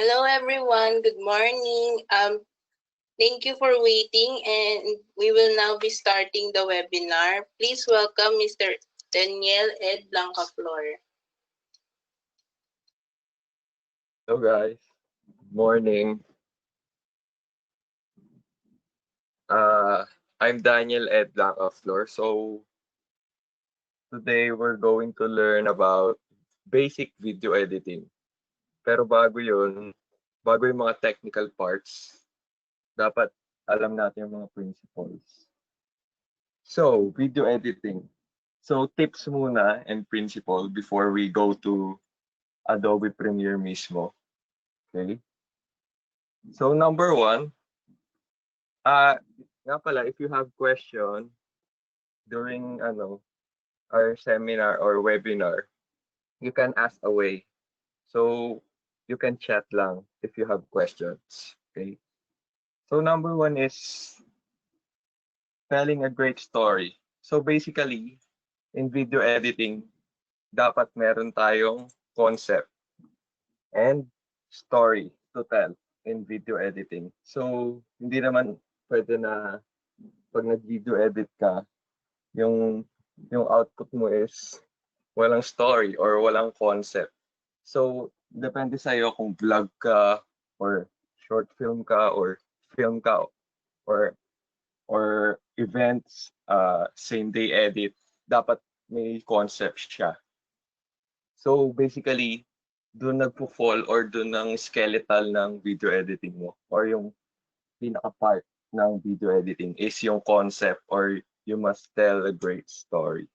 Hello everyone, good morning. Thank you for waiting and we will now be starting the webinar. Please welcome Mr. Daniel Ed Blancaflor. Hello guys, morning. I'm Daniel Ed Blancaflor. So today we're going to learn about basic video editing. Pero bago yung mga technical parts, dapat alam natin yung mga principles. So, video editing. So, tips muna and principle before we go to Adobe Premiere mismo. Okay? So, number one, nga pala, if you have question during our seminar or webinar, you can ask away. So, you can chat lang if you have questions. Okay? So, number one is telling a great story. So, basically, in video editing, dapat meron tayong concept and story to tell in video editing. So, hindi naman pwede na pag nag-video edit ka, yung output mo is walang story or walang concept. So, depende sa'yo kung vlog ka or short film ka or film ka or events, same day edit, dapat may concept siya. So, basically, doon nagpo-fall or doon ang skeletal ng video editing mo or yung pinaka-part ng video editing is yung concept or you must tell a great story.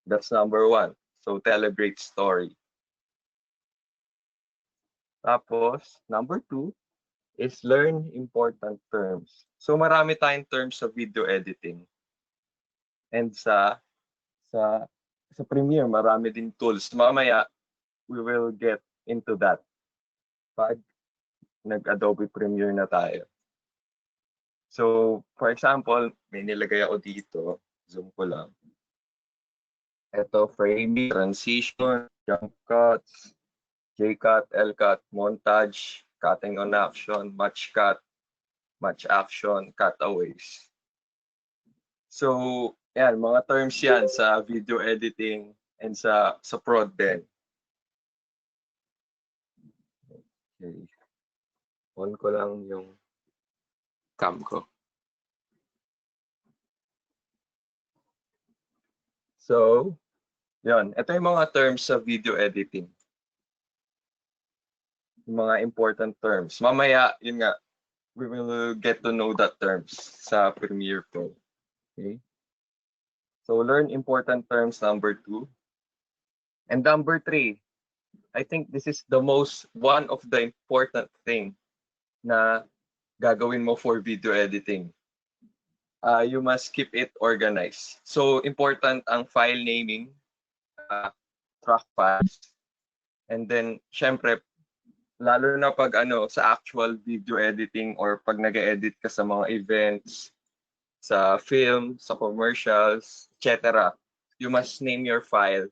That's number one. So, tell a great story. Tapos, number two is learn important terms. So, marami tayong terms sa video editing. And sa Premiere, marami din tools. Mamaya, we will get into that pag nag-Adobe Premiere na tayo. So, for example, may nilagay ako dito. Zoom ko lang. Ito, framing, transition, jump cuts, J-cut, L-cut, montage, cutting on action, match cut, match action, cutaways. So, yan, mga terms yan sa video editing and sa prod din. Okay. On ko lang yung cam ko. So, yan. Ito yung mga terms sa video editing. Yung mga important terms. Mamaya, yun nga, we will get to know that terms sa Premiere Pro. Okay? So, learn important terms, number two. And number three, I think this is one of the important thing na gagawin mo for video editing. You must keep it organized. So, important ang file naming, track files, and then, syempre, lalo na pag sa actual video editing or pag nag-edit ka sa mga events, sa film, sa commercials, etc. You must name your file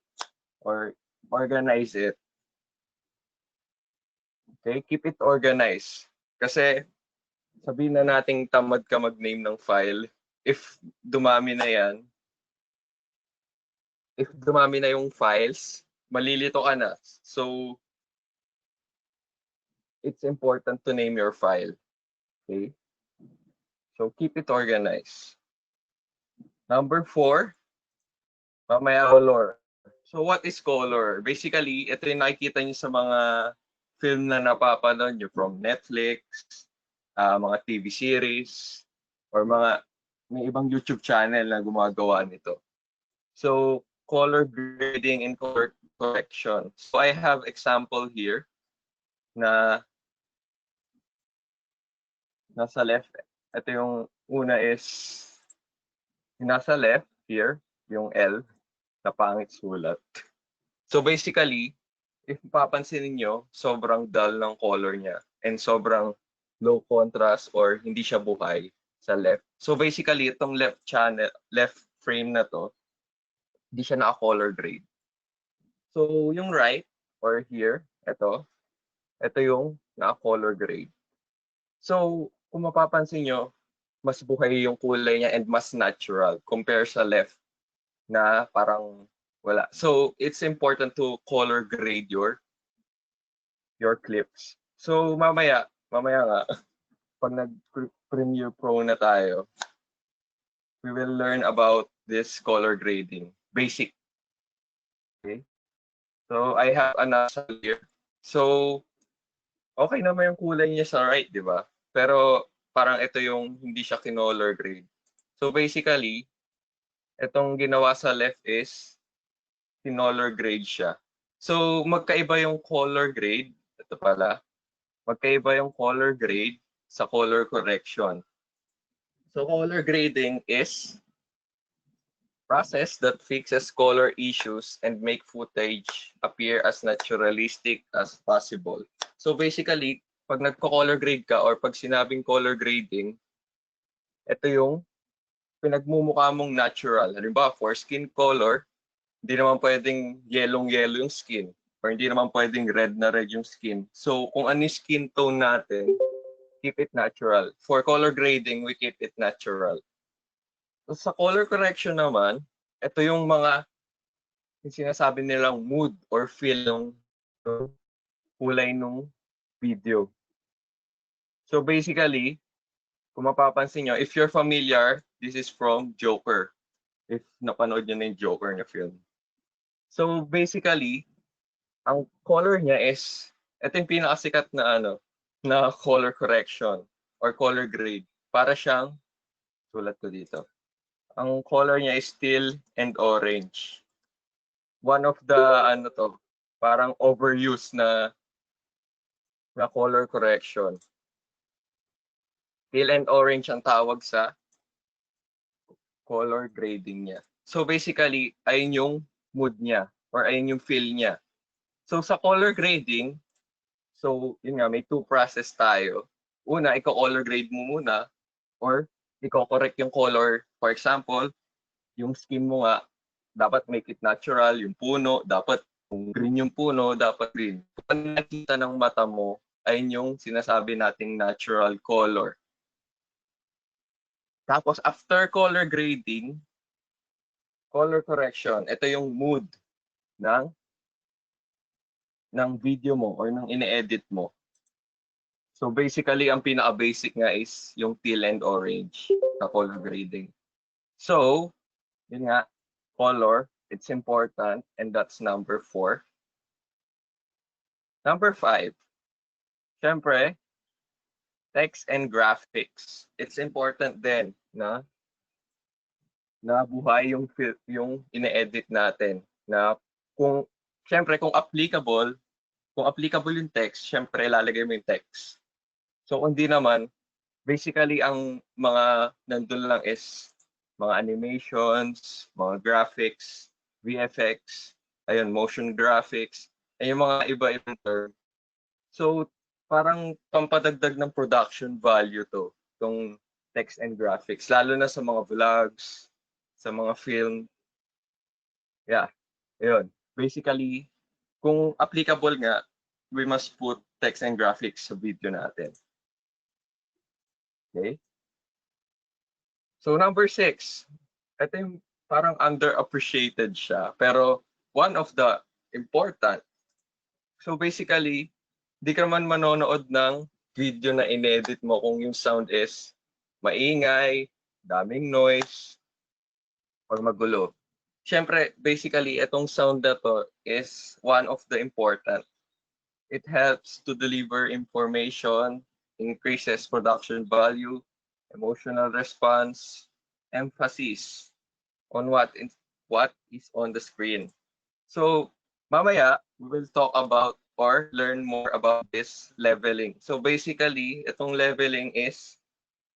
or organize it. Okay, keep it organized. Kasi sabihin na nating tamad ka mag-name ng file, if dumami na yung files, malilito ka na. So, it's important to name your file. Okay? So, keep it organized. Number four, color. So, what is color? Basically, ito yung nakikita niyo sa mga film na napapanood niyo from Netflix, mga TV series, or may ibang YouTube channel na gumagawa nito. So, color grading and color correction. So, I have example here na nasa left. Ito yung una is nasa left here, yung L na pangit sulat. So, basically, if papansin niyo, sobrang dull ng color niya and sobrang low contrast or hindi siya buhay sa left. So basically, itong left frame na to, hindi siya naka-color grade. So yung right or here, ito yung na color grade. So, kung mapapansin nyo, mas buhay yung kulay niya and mas natural compare sa left na parang wala. So, it's important to color grade your clips. So, mamaya nga, pag nag-Premiere Pro na tayo, we will learn about this color grading. Basic. Okay? So, I have an sample here. So, okay naman yung kulay niya sa right, di ba? Pero parang ito yung hindi siya kinolor grade. So, basically, itong ginawa sa left is kinolor grade siya. So, magkaiba yung color grade. Ito pala. Magkaiba yung color grade sa color correction. So, color grading is process that fixes color issues and make footage appear as naturalistic as possible. So basically, pag nagko-color grade ka or pag sinabing color grading, ito yung pinagmumukha mong natural. Halimbawa, for skin color, hindi naman pwedeng yellow-yellow yung skin or hindi naman pwedeng red na red yung skin. So kung ano yung skin tone natin, keep it natural. For color grading, we keep it natural. So, sa color correction naman, ito yung sinasabi nilang mood or feel ng kulay ng video. So basically, kung mapapansin nyo, if you're familiar, this is from Joker. If napanood nyo na yung Joker na film. So basically, ang color niya is, ito yung pinakasikat na na color correction or color grade. Para siyang, sulat ko dito. Ang color niya is teal and orange. One of the parang overuse na color correction. Teal and orange ang tawag sa color grading niya. So basically, ayun yung mood niya or ayun yung feel niya. So sa color grading, so yun nga, may two process tayo. Una, i-color grade mo muna or i-correct yung color. For example, yung skin mo nga, dapat make it natural. Yung puno, dapat kung green yung puno, dapat green. Kung nakita ng mata mo, ayun yung sinasabi nating natural color. Tapos after color grading, color correction, ito yung mood ng video mo or ng ine-edit mo. So basically, ang pinaka-basic nga is yung teal and orange na color grading. So, yun nga, color, it's important and that's number 4. Number 5, syempre, text and graphics. It's important din na buhay yung ine-edit natin. Na kung syempre kung applicable yung text, syempre ilalagay mo yung text. So kung di naman, basically ang mga nandun lang is mga animations, mga graphics, VFX, ayun, motion graphics, ay yung mga iba-ibang term. So parang pampadagdag ng production value itong text and graphics, lalo na sa mga vlogs, sa mga film. Yeah, yun. Basically, kung applicable nga, we must put text and graphics sa video natin. Okay? So number 6, ito yung parang underappreciated siya, pero one of the important. So basically, di ka man manonood ng video na inedit mo kung yung sound is maingay, daming noise, or magulo. Siyempre, basically, itong sound na to is one of the important. It helps to deliver information, increases production value, emotional response, emphasis on what is on the screen. So, mamaya, we will talk about or learn more about this leveling. So basically, itong leveling is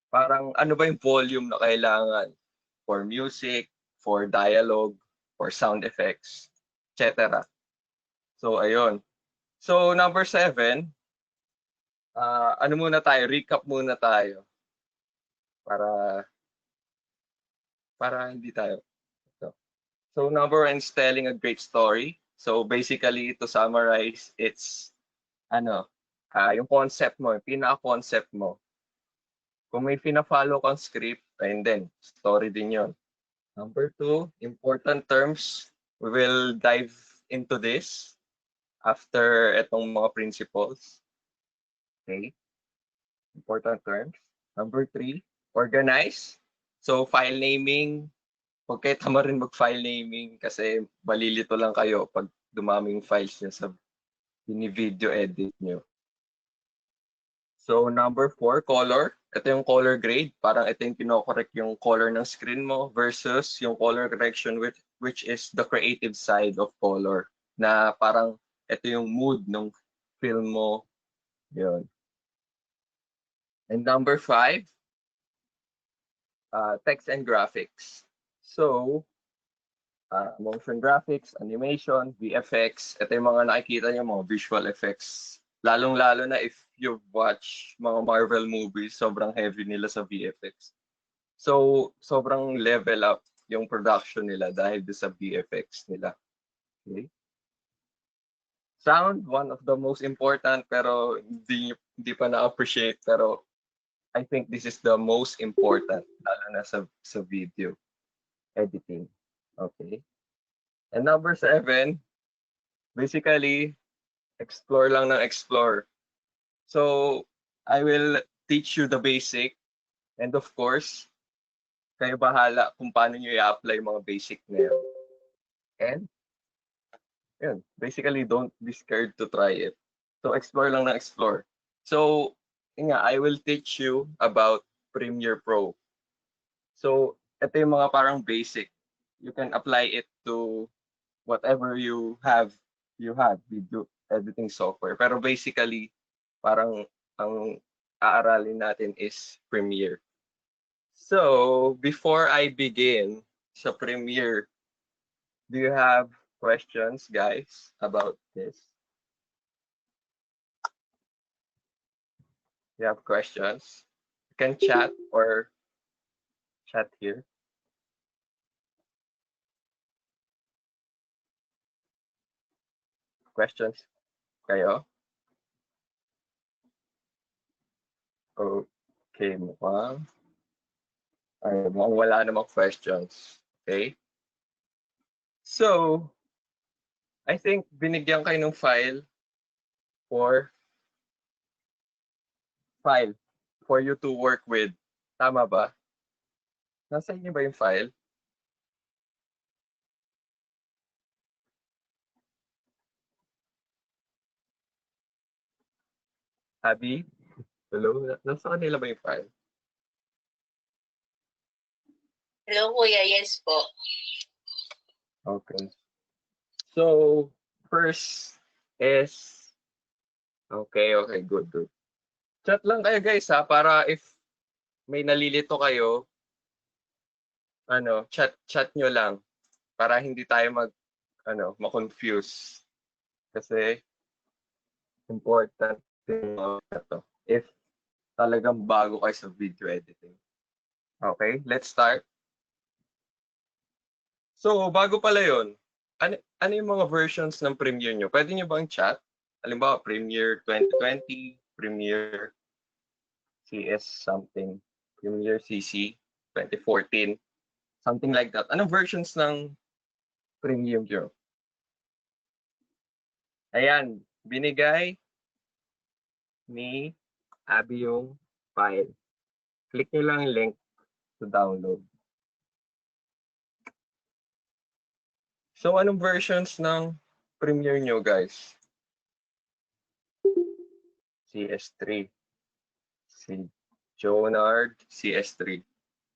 parang ano ba yung volume na kailangan for music, for dialogue, for sound effects, etc. So, ayun. So, number 7, ano muna tayo? Recap muna tayo. Para hindi tayo. So, number 1 is telling a great story. So, basically, to summarize, it's yung concept mo, yung pinaka-concept mo. Kung may pina-follow kang script, and then, story din yon. Number 2, important terms. We will dive into this after itong mga principles. Okay? Important terms. Number 3, organize. So, file naming. Huwag kayo tama rin mag-file naming kasi malilito lang kayo pag dumaming files nyo sa video edit nyo. So, number 4, color. Ito yung color grade. Parang ito yung kinokorrect yung color ng screen mo versus yung color correction which is the creative side of color. Na parang ito yung mood ng film mo. Yun. And number 5, text and graphics. So, motion graphics, animation, VFX. Ito yung mga nakikita nyo, mga visual effects. Lalong-lalo na if you watch mga Marvel movies, sobrang heavy nila sa VFX. So, sobrang level up yung production nila dahil sa VFX nila. Okay? Sound, one of the most important pero hindi pa na-appreciate. Pero I think this is the most important, lalo na sa video editing. Okay? And number 7, basically, explore lang ng explore. So, I will teach you the basic. And of course, kayo bahala kung paano nyo i-apply mga basic na yan. And, yun, basically, don't be scared to try it. So, explore lang ng explore. So, yun nga, I will teach you about Premiere Pro. So, ito yung mga parang basic. You can apply it to whatever you have video editing software. Pero basically, parang ang aaralin natin is Premiere. So, before I begin sa Premiere, do you have questions, guys, about this? You have questions? You can chat or chat here. Questions kayo? Okay, mukhang wala namang questions. Okay? So, I think binigyan kayo ng file for you to work with. Tama ba? Nasa inyo ba yung file? Abby? Hello? Nasa kanila ba yung file? Hello, Kuya. Yes po. Okay. So, first is, okay, good. Chat lang kayo guys ha, para if may nalilito kayo, chat nyo lang para hindi tayo ma-confuse. Kasi important yung ito. If talagang bago kayo sa video editing. Okay, let's start. So, bago pala yun, ano yung mga versions ng Premiere nyo? Pwede nyo bang chat? Halimbawa, Premiere 2020, Premiere CS something, Premiere CC 2014, something like that. Anong versions ng Premiere nyo? Ayan, binigay ni Abby yung file. Click nyo lang yung link to download. So, anong versions ng Premiere nyo, guys? CS3. Si Jonard, CS3.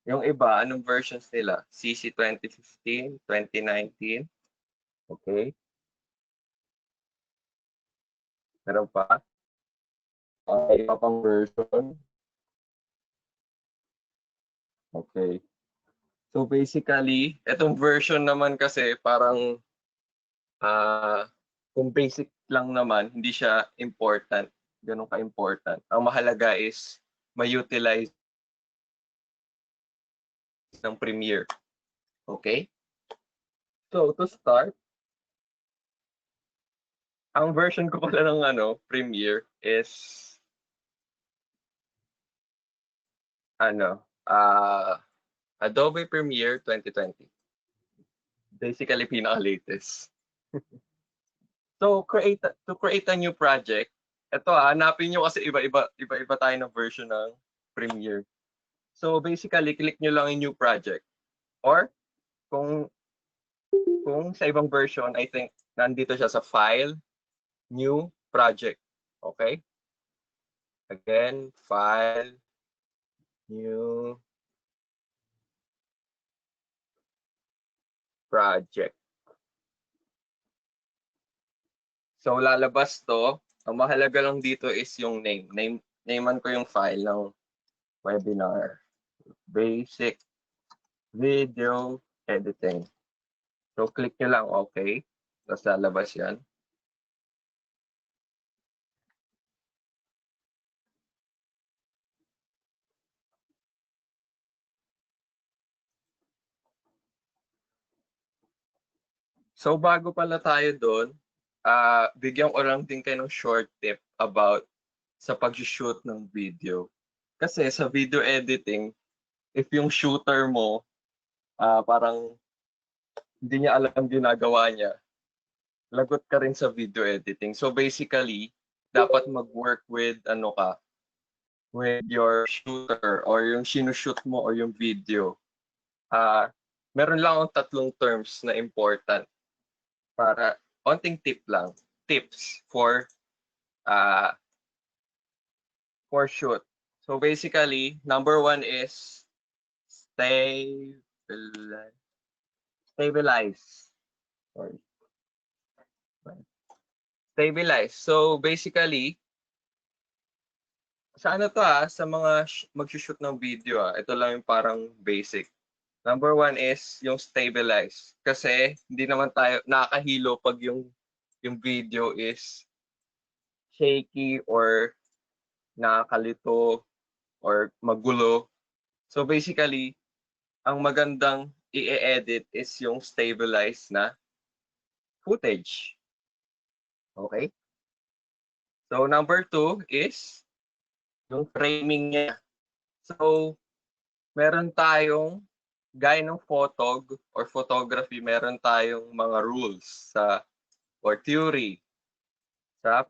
Yung iba, anong versions nila? CC 2015, 2019. Okay. Meron pa? Iba pang version. Okay. So basically, itong version naman kasi parang kung basic lang naman, hindi siya important. Ganun ka-important. Ang mahalaga is ma-utilize ng Premiere. Okay? So to start, Ang version ko pala ng Premiere is Adobe Premiere 2020. Basically pinaka-latest. So to create a new project, ito hanapin nyo kasi iba-iba tayo ng version ng Premiere. So basically, click nyo lang yung new project. Or kung sa ibang version, I think nandito siya sa File, New Project. Okay? Again, File, New Project. So lalabas to. Ang mahalaga lang dito is yung name. Namean ko yung file ng webinar. Basic Video Editing. So click nyo lang okay. Tapos lalabas yan. So bago pala tayo doon, bigyan ko lang din kayo ng short tip about sa pag-shoot ng video. Kasi sa video editing, if yung shooter mo parang hindi niya alam ginagawa niya, lagot ka rin sa video editing. So basically, dapat mag-work with with your shooter or yung sinushoot mo or yung video. Meron lang akong tatlong terms na important para onting tips for shoot. So basically, number one is stabilize. Sorry. Stabilize. So basically, sa sa mga mag-shoot ng video ito lang yung parang basic. Number one is yung stabilize. Kasi hindi naman tayo nakakahilo pag yung video is shaky or nakakalito or magulo. So basically, ang magandang i-edit is yung stabilize na footage. Okay? So number two is yung framing niya. So meron tayong gaya ng photography, meron tayong mga rules or theory sa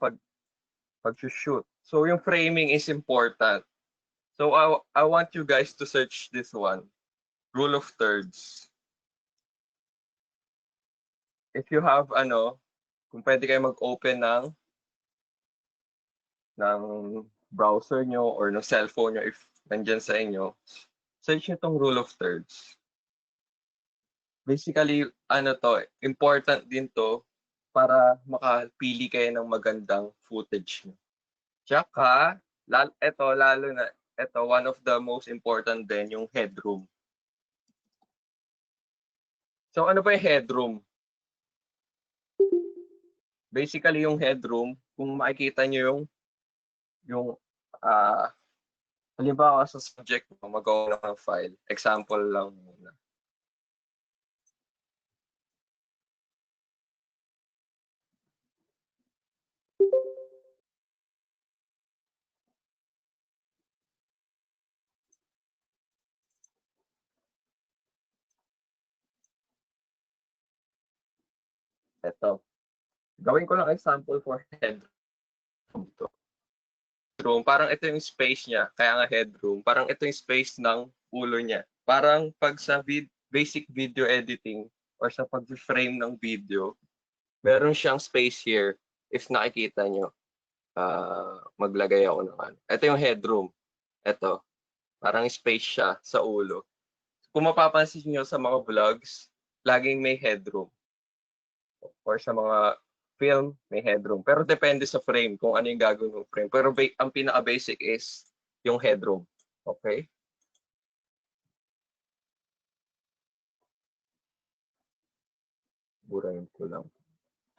pag-shoot. So yung framing is important. So I want you guys to search this one. Rule of thirds. If you have kung pwede kayo mag-open ng browser nyo or ng cellphone nyo if nandyan sa inyo, search nyo tong rule of thirds. Basically, important din to para makapili kayo ng magandang footage nyo. Tsaka, one of the most important din, yung headroom. So, ano ba yung headroom? Basically, yung headroom, kung makikita nyo halimbawa sa subject mo, magawa ng file. Example lang muna. Ito. Gawin ko lang example for headroom to. Headroom, parang ito yung space niya, kaya nga headroom. Parang ito yung space ng ulo niya. Parang pag sa basic video editing or sa pag-frame ng video, meron siyang space here. If nakikita nyo, maglagay ako ng Ito yung headroom. Ito. Parang space siya sa ulo. Kung mapapansin nyo sa mga vlogs, laging may headroom. Or sa mga film, may headroom. Pero depende sa frame kung ano yung gagawin ng frame. Pero ang pinaka-basic is yung headroom. Okay? Burahin ko lang.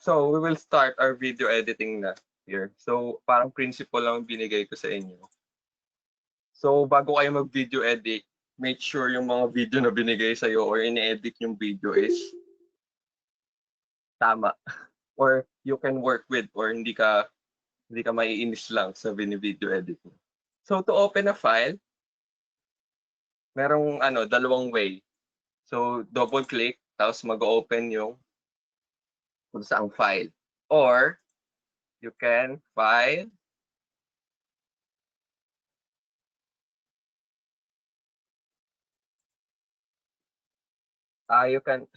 So, we will start our video editing na here. So, parang principle lang binigay ko sa inyo. So, bago kayo mag-video edit, make sure yung mga video na binigay sa'yo or in-edit yung video is tama. Or you can work with or hindi ka maiinis lang sa video edit mo. So to open a file, merong dalawang way. So double click tapos mag-open yung kung saang file. Or you can file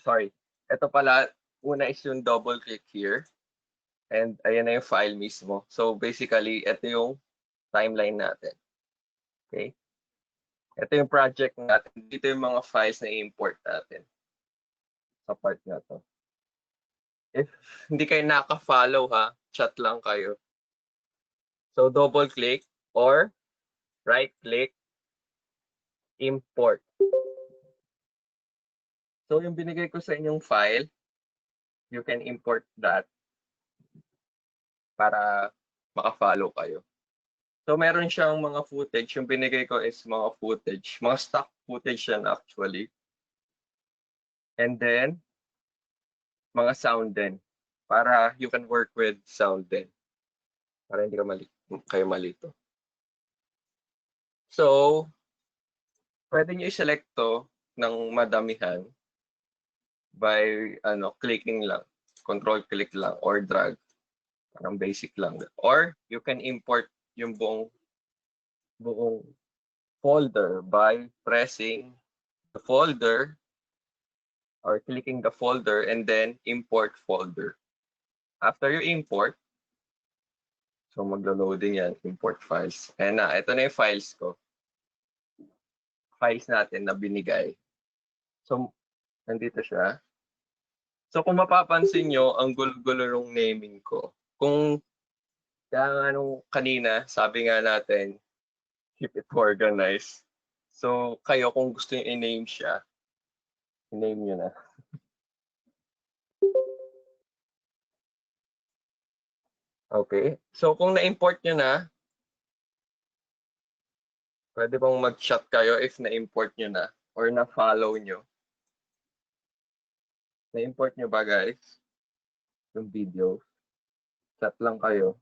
sorry. Ito pala, una is yung double click here. And ayan na yung file mismo. So basically, ito yung timeline natin. Okay? Ito yung project natin. Dito yung mga files na i-import natin sa part na to. If hindi kayo naka-follow ha, chat lang kayo. So double click or right click, import. So yung binigay ko sa inyong file, you can import that para maka-follow kayo. So meron siyang mga footage. Yung binigay ko is mga footage. Mga stock footage yan actually. And then, mga sound din. Para you can work with sound din. Para hindi kayo malito. So, pwede nyo i-select to ng madamihan by clicking lang. Control click lang or drag. Parang basic lang. Or you can import yung buong folder by pressing the folder or clicking the folder and then import folder. After you import, so maglo-loading yan, import files. And ito na yung files ko. Files natin na binigay. So, nandito siya. So, kung mapapansin nyo, ang gulo-gulo ng naming ko. Kung kaya kanina, sabi nga natin, keep it organized. So, kayo kung gusto nyo i-name siya, i-name nyo na. Okay. So, kung na-import nyo na, pwede bang mag-chat kayo if na-import nyo na or na-follow nyo. Na-import nyo ba guys? Yung video. Chat lang kayo.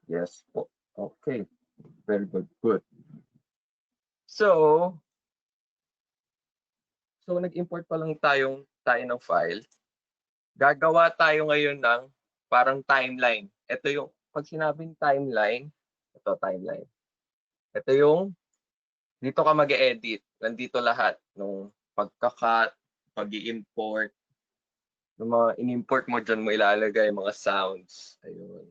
Yes po. Okay. Very good. Good. So nag-import pa lang tayo ng file. Gagawa tayo ngayon ng parang timeline. Ito yung, pag sinabing timeline, ito timeline. Ito yung, dito ka mag-edit. Nandito lahat. Nung pagka-cut, pag-i-import, yung mga in-import mo dyan mo ilalagay mga sounds. Ayun.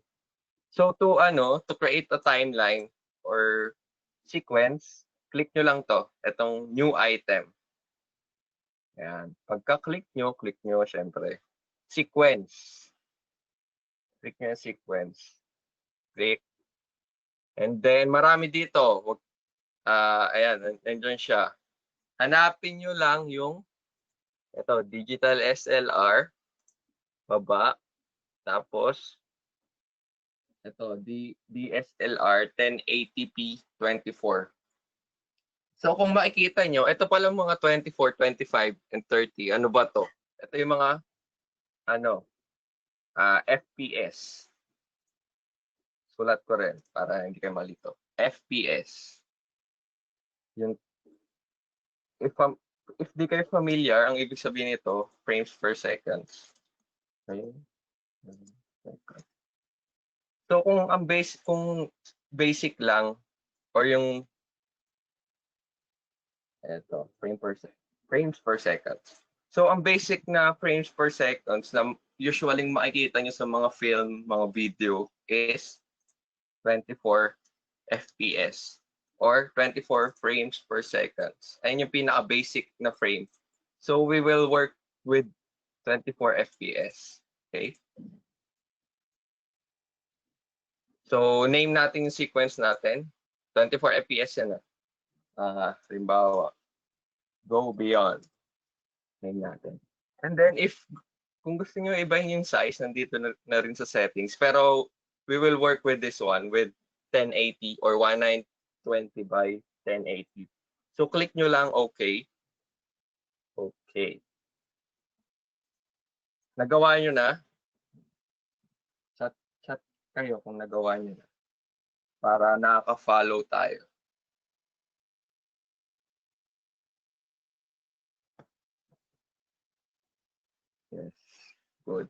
So to create a timeline or sequence, click nyo lang to, itong new item. Ayan. Pagka-click nyo syempre. Sequence. Click nyo yung sequence. Click. And then marami dito. Ayan, nandiyan siya. Hanapin nyo lang yung digital SLR. Baba. Tapos DSLR 1080p 24. So kung makikita nyo, ito pala mga 24, 25, and 30. Ano ba to? Ito yung mga FPS. Sulat ko rin para hindi kayo malito. FPS. Yung if di kayo familiar, ang ibig sabihin nito, frames per second. Okay. So kung basic lang or yung frames per second. So ang basic na frames per second na usually makikita nyo sa mga film, mga video is 24 FPS or 24 frames per second. Ayun yung pinaka-basic na frame. So we will work with 24 FPS. Okay? So name natin yung sequence natin. 24 FPS yan na. Halimbawa, go beyond. Name natin. And then kung gusto nyo ibahin yung size, nandito na rin sa settings. Pero we will work with this one with 1080 or 1920 by 1080. So click nyo lang okay. Okay. Nagawa nyo na? Chat kayo kung nagawa nyo na. Para nakaka-follow tayo. Yes. Good.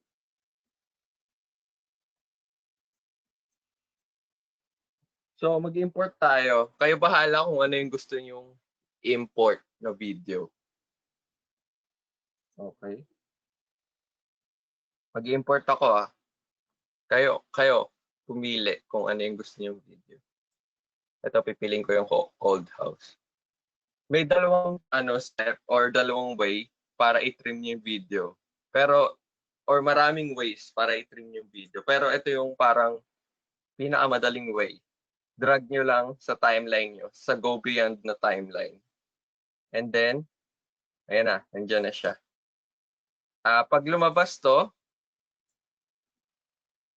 So, mag-import tayo. Kayo bahala kung ano yung gusto nyong import na video. Okay. Mag-import ako ah. Kayo, pumili kung ano yung gusto nyong video. Ito, pipiliin ko yung old house. May dalawang step or dalawang way para i-trim yung video. Pero, or maraming ways para i-trim yung video. Pero ito yung parang pinakamadaling way. Drag nyo lang sa timeline nyo, sa go beyond na timeline. And then, ayan na, nandiyan na siya. Pag lumabas to,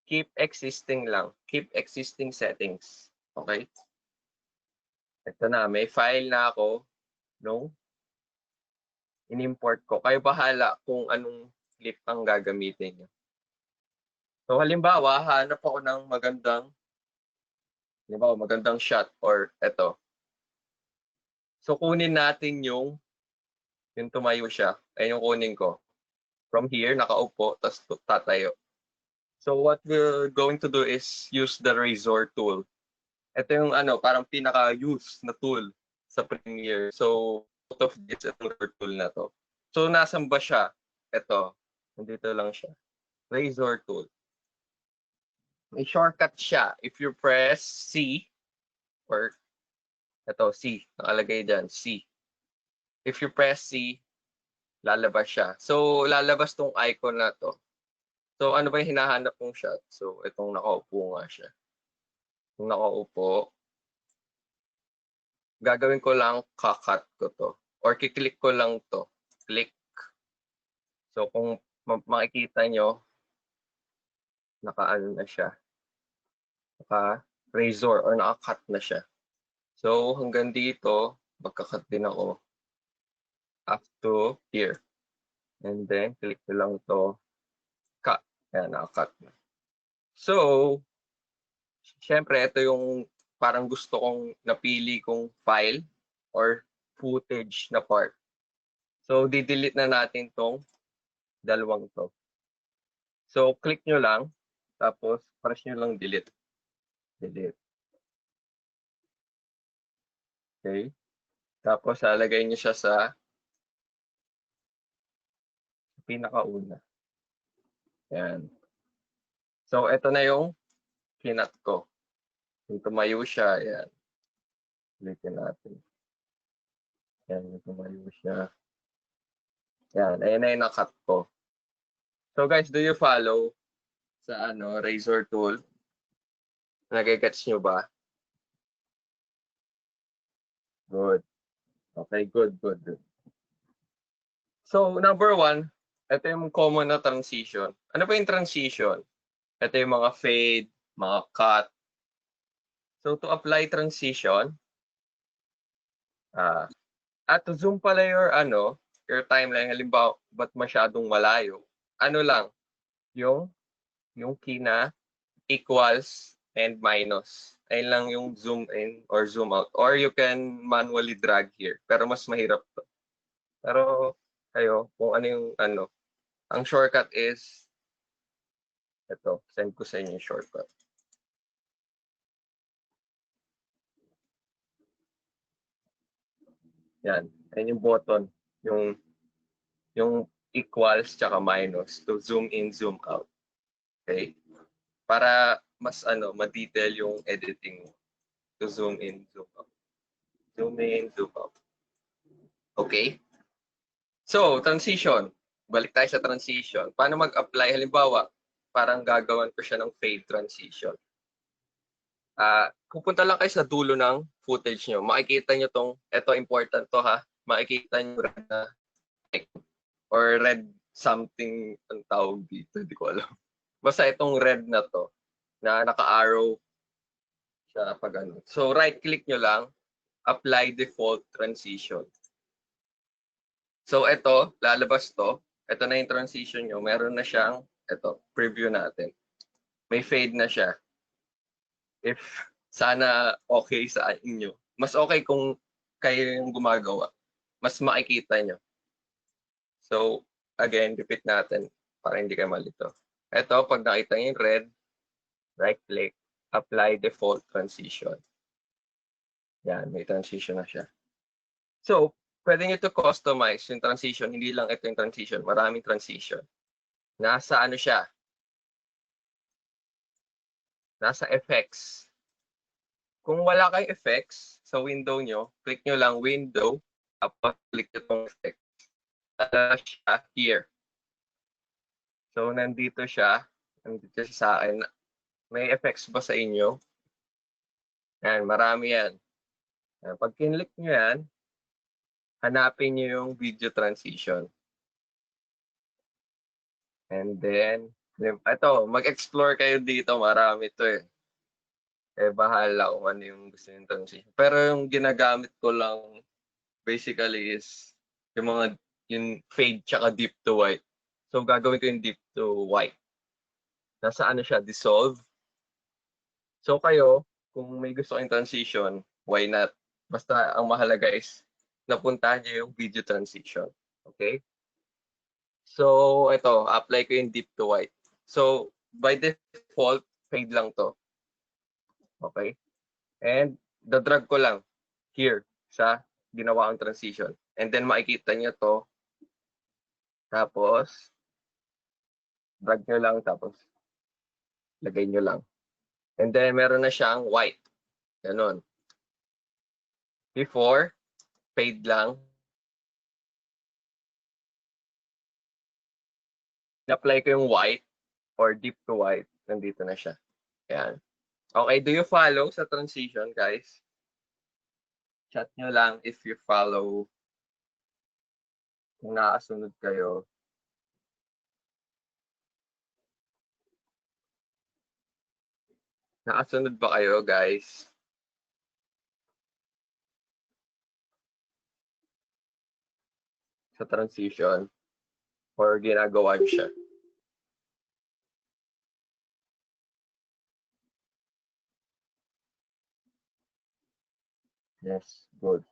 keep existing lang. Keep existing settings. Okay? Ito na, may file na ako nung in-import ko. Kayo bahala kung anong clip ang gagamitin nyo. So halimbawa, hanap ako ng magandang shot or ito. So kunin natin yung tumayo siya. Ayun yung kunin ko. From here, nakaupo, tapos tatayo. So what we're going to do is use the razor tool. Ito yung parang pinaka-use na tool sa Premiere. So out of this, itong razor tool na to. So nasan ba siya? Ito. Nandito lang siya. Razor tool. May shortcut siya. If you press C, or ito, C. Nakalagay dyan, C. If you press C, lalabas siya. So, lalabas tong icon na to. So, ano ba yung hinahanap mong shot? So, itong nakaupo nga siya. Kung nakaupo, gagawin ko lang, kakat ko to. Or kiklik ko lang to. Click. So, kung makikita nyo, naka-ano na siya. Naka-razor or naka-cut na siya. So, hanggang dito, magka-cut din ako. Up to here. And then, click ko lang to. Cut. Ayan, naka-cut na. So, syempre, ito yung parang gusto kong napili kong file or footage na part. So, di-delete na natin tong dalawang to. So, click nyo lang. Tapos, press nyo lang delete. Delete. Okay. Tapos, lalagay nyo siya sa pinakauna. Ayan. So, ito na yung kinat ko. Kung tumayo siya, ayan. Click natin. Ayan, tumayo siya. Ayan, ayan na yung nakat ko. So guys, do you follow sa razor tool? Nagigets nyo ba? Good. Okay, good. So, number one, ito yung common na transition. Ano ba yung transition? Ito yung mga fade, mga cut. So, to apply transition, at to zoom pala your timeline, halimbawa, ba't masyadong malayo? Ano lang, yung key na equals and minus. Ayun lang yung zoom in or zoom out. Or you can manually drag here. Pero mas mahirap to. Pero kayo, kung ano yung ang shortcut is ito. Send ko sa inyo yung shortcut. Yan. Yan yung button. Yung equals tsaka minus to zoom in, zoom out. Okay? Para mas ma-detail yung editing mo. To zoom in, zoom out. Zoom in, zoom out. Okay? So, transition. Balik tayo sa transition. Paano mag-apply? Halimbawa, parang gagawan ko siya ng fade transition. Pupunta lang kayo sa dulo ng footage nyo. Makikita nyo ito important to ha. Makikita nyo red na or red something ang tawag dito. Hindi ko alam. Basta itong red na to na naka-arrow siya pag So, right-click nyo lang. Apply default transition. So, ito, lalabas to. ito na yung transition nyo. Meron na siyang, ito, preview natin. May fade na siya. If sana okay sa inyo. Mas okay kung kayo yung gumagawa. Mas makikita nyo. So, again, repeat natin para hindi kayo malito. Ito, pag nakita nyo yung red, right-click, apply default transition. Yan, may transition na siya. So, pwede nyo to customize yung transition. Hindi lang ito yung transition. Maraming transition. Nasa ano siya? Nasa effects. Kung wala kayong effects sa window nyo, click nyo lang window, tapos click nyo itong effect. Lalabas siya here. So, nandito siya. Nandito siya sa akin. May effects ba sa inyo? Yan, marami yan. Pag kinlik nyo yan, hanapin nyo yung video transition. And then, ito, mag-explore kayo dito. Marami to eh. Bahala kung ano yung gusto yung transition. Pero yung ginagamit ko lang basically is yung fade tsaka deep to white. So gagawin ko yung deep to white. Nasa ano siya, dissolve. So kayo, kung may gusto kayong transition, why not? Basta ang mahalaga is napuntahan niyo yung video transition. Okay? So ito, apply ko yung deep to white. So by default, fade lang to. Okay? And drag ko lang here sa ginawa ang transition. And then makikita nyo to. Tapos, drag nyo lang. Tapos, lagay nyo lang. And then, meron na siyang white. Ganon. Before, fade lang. Na-apply ko yung white or deep to white. Nandito na siya. Ayan. Okay, do you follow sa transition, guys? Chat nyo lang if you follow. Kung nakasunod kayo. Nakasunod ba kayo, guys? Sa transition? Or ginagawa nyo siya? Yes, good.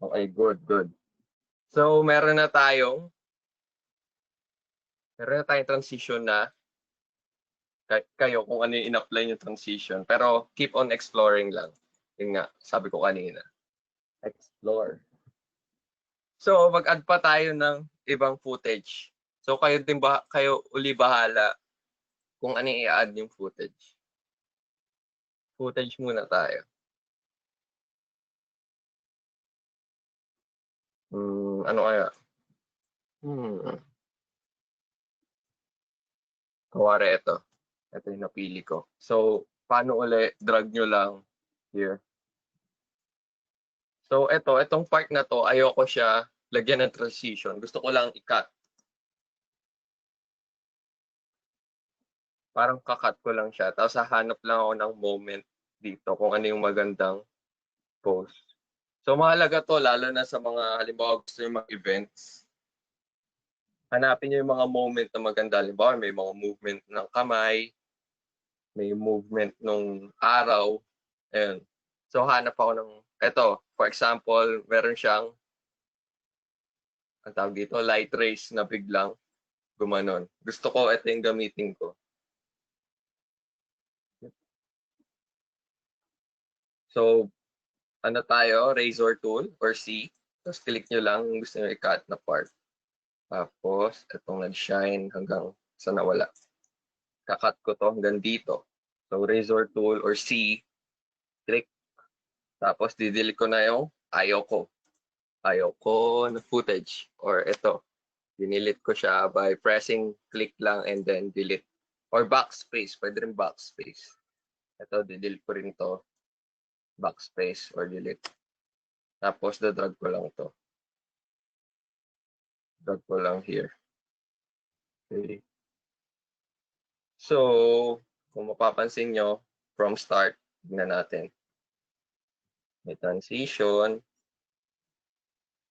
Okay, good. So, meron na tayong transition na kayo kung ano yung in-apply yung transition. Pero keep on exploring lang. Yun nga, sabi ko kanina. Explore. So, mag-add pa tayo ng ibang footage. So, kayo uli bahala kung ano i-add yung footage. Footage muna tayo. Ano kaya? Kuwari ito. Ito yung napili ko. So, paano uli? Drag nyo lang here. So, itong part na to, ayoko siya lagyan ng transition. Gusto ko lang i-cut. Parang kakat ko lang siya. Tapos hahanap lang ako ng moment dito kung ano yung magandang post. So, mahalaga to, lalo na sa mga, halimbawa, gusto nyo mag-events. Hanapin nyo yung mga moment na maganda. Halimbawa, may mga movement ng kamay, may movement ng araw. Ayan. So, hanap ako ng, for example, meron siyang, ang tawag dito, light rays na biglang gumanon. Gusto ko, ito yung gamitin ko. So, ano tayo, razor tool or C. Tapos click nyo lang kung gusto nyo i-cut na part. Tapos, itong nag-shine hanggang sa nawala. Kakat ko to hanggang dito. So, razor tool or C, click. Tapos, didelete ko na yung ayoko. Ayoko na footage. Or ito, dinilit ko siya by pressing click lang and then delete. Or backspace, pwede rin backspace. Ito, didelete ko rin to. Backspace or delete. Tapos, drag ko lang to. Drag ko lang here. Okay. So, kung mapapansin nyo, from start, tignan natin. May transition.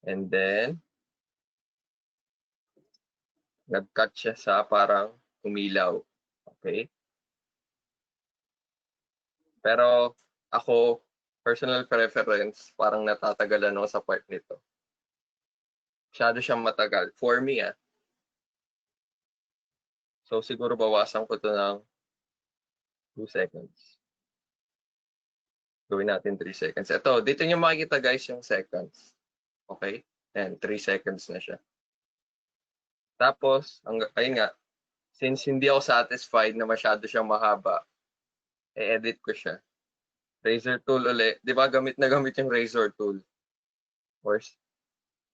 And then, nag-cut siya sa parang umilaw. Okay? Pero ako, personal preference, parang natatagalan ako sa part nito. Masyado siyang matagal. For me, So, siguro bawasan ko to ng 2 seconds. Gawin natin 3 seconds. Ito, dito nyo makikita guys yung seconds. Okay? And 3 seconds na siya. Tapos, ayun nga, since hindi ako satisfied na masyado siyang mahaba, i-edit ko siya. Razor tool ulit. Di ba gamit na gamit yung razor tool? Of course.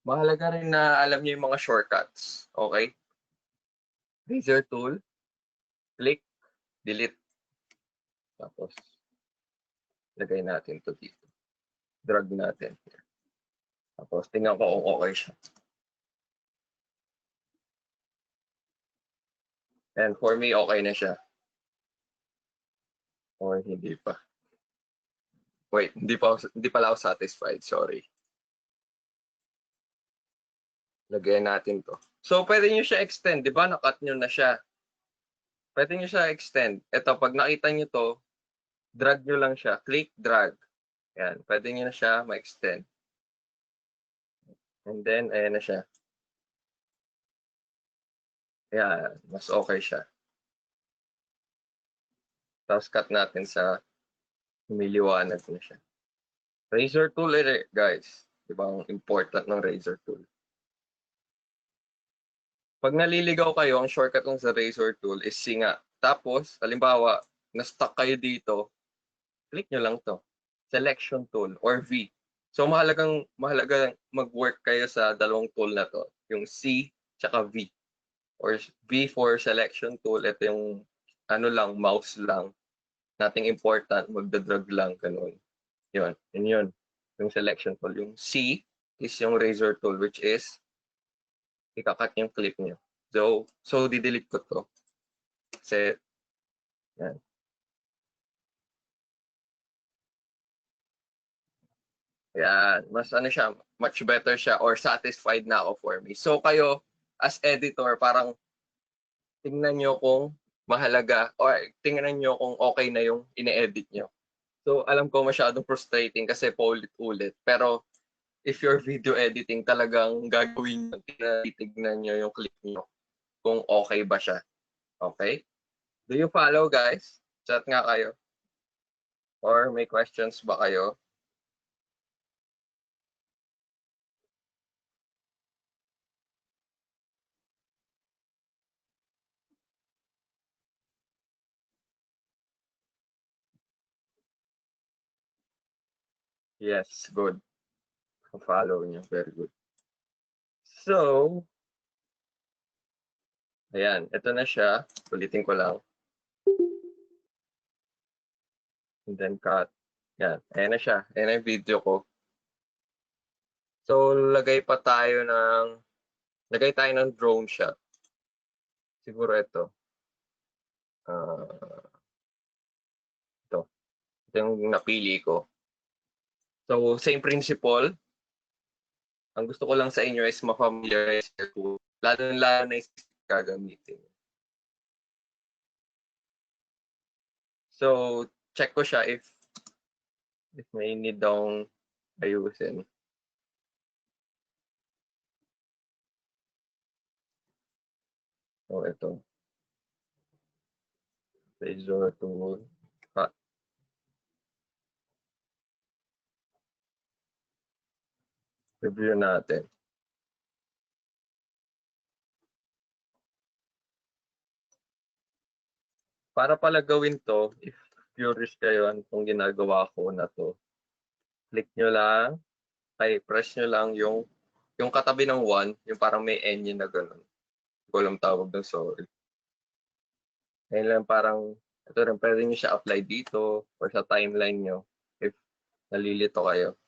Mahalaga rin na alam niyo yung mga shortcuts. Okay? Razor tool, click, delete. Tapos, lagay natin to dito. Drag natin. Tapos, tingnan ko kung okay siya. And for me, okay na siya. Or hindi pa. Wait, hindi pala ako satisfied. Sorry. Lagyan natin to. So, pwede nyo siya extend. Di ba? Nakat nyo na siya. Pwede nyo siya extend. Ito, pag nakita nyo to, drag nyo lang siya. Click, drag. Yan. Pwede nyo na siya ma-extend. And then, ayan na siya. Yan. Mas okay siya. Tapos, cut natin sa humiliwanag na siya. Razor tool, guys. Di ba? Ang important ng razor tool. Pag naliligaw kayo, ang shortcut ng sa razor tool is singa. Tapos, halimbawa, na-stuck kayo dito, click nyo lang to. Selection tool or V. So, mahalaga mag-work kayo sa dalawang tool na to. Yung C tsaka V. Or V for selection tool. Ito yung mouse lang. Nothing important. Magdadrag lang. Ganun. Yun. Yun. Yung selection tool. Yung C is yung razor tool, which is ikakat yung clip nyo. So di-delete ko to. Kasi, yan. Yan. Mas siya, much better siya or satisfied na ako for me. So kayo, as editor, parang tingnan nyo kung mahalaga or tingnan nyo kung okay na yung ine-edit nyo. So alam ko masyadong frustrating kasi paulit-ulit. Pero if you're video editing, talagang gagawin nyo, titignan nyo yung clip nyo kung okay ba siya. Okay? Do you follow, guys? Chat nga kayo. Or may questions ba kayo? Yes, good. Follow nyo. Very good. So, ayan. Ito na siya. Ulitin ko lang. And then cut. Yan. Ayan na siya. Ayan na yung video ko. So, lagay tayo ng drone shot. Siguro ito. Ito. Ito yung napili ko. So, same principle. Ang gusto ko lang sa inyo is ma-familiarize ko. Lalo na yung gagamitin. So, check ko siya if may need akong ayusin. So, ito. Razor tool. Cut. Review natin. Para pala gawin to, if curious kayo anong ginagawa ko na to, click nyo lang, press nyo lang yung katabi ng 1, yung parang may N na gano'n. Hindi ko alam tawag ng sorry. Ngayon lang parang, ito rin, pwede nyo siya apply dito or sa timeline nyo if nalilito kayo.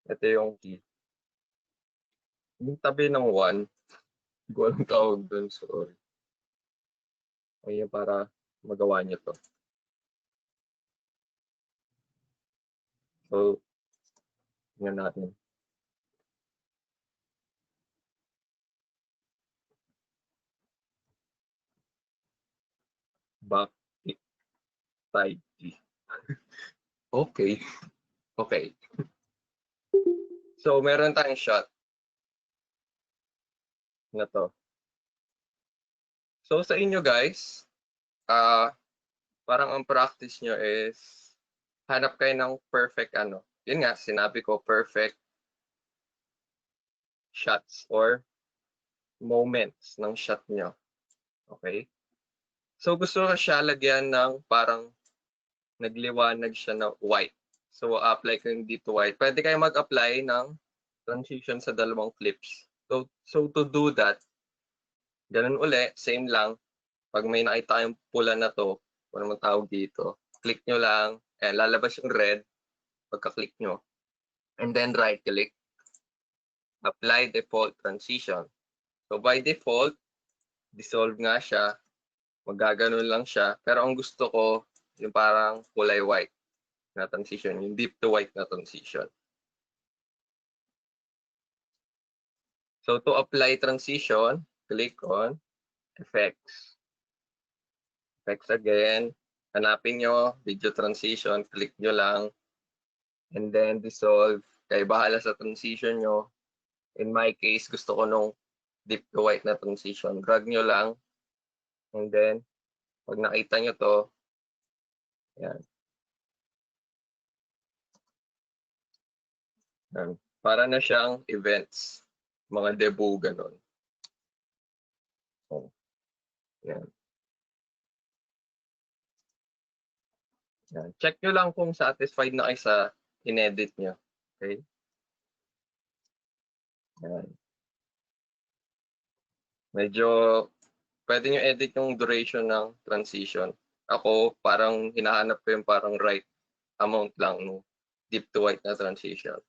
Ito yung key. Yung tabi ng 1, hindi ko alam tawag doon, sorry. Ayun para magawa nyo to. So, tingnan natin. back, kick, side G. Okay. Okay. So, meron tayong shot na to. So, sa inyo guys, parang ang practice nyo is hanap kayo ng perfect ano. Yun nga, sinabi ko, perfect shots or moments ng shot nyo. Okay? So, gusto ko siya lagyan ng parang nagliwanag siya na white. So, apply ko yung dito white. Pwede kayo mag-apply ng transition sa dalawang clips. So to do that, ganun uli, same lang. Pag may nakita kayong pula na to, kung ano tawag dito, click nyo lang, and lalabas yung red, pagka-click nyo. And then right-click, apply default transition. So by default, dissolve nga siya, magaganon lang siya. Pero ang gusto ko, yung parang kulay white na transition, yung deep to white na transition. So to apply transition, click on Effects. Effects again. Hanapin nyo, video transition, click nyo lang. And then dissolve. Kayo bahala sa transition nyo. In my case, gusto ko nung deep to white na transition. Drag nyo lang. And then, pag nakita nyo to, yan. Yan. Para na siyang events. Mga debut, ganun. So, yan. Yan. Check nyo lang kung satisfied na kayo sa inedit nyo. Okay? Yan. Medyo pwede nyo edit yung duration ng transition. Ako, parang hinahanap ko yung parang right amount lang no deep to white na transition.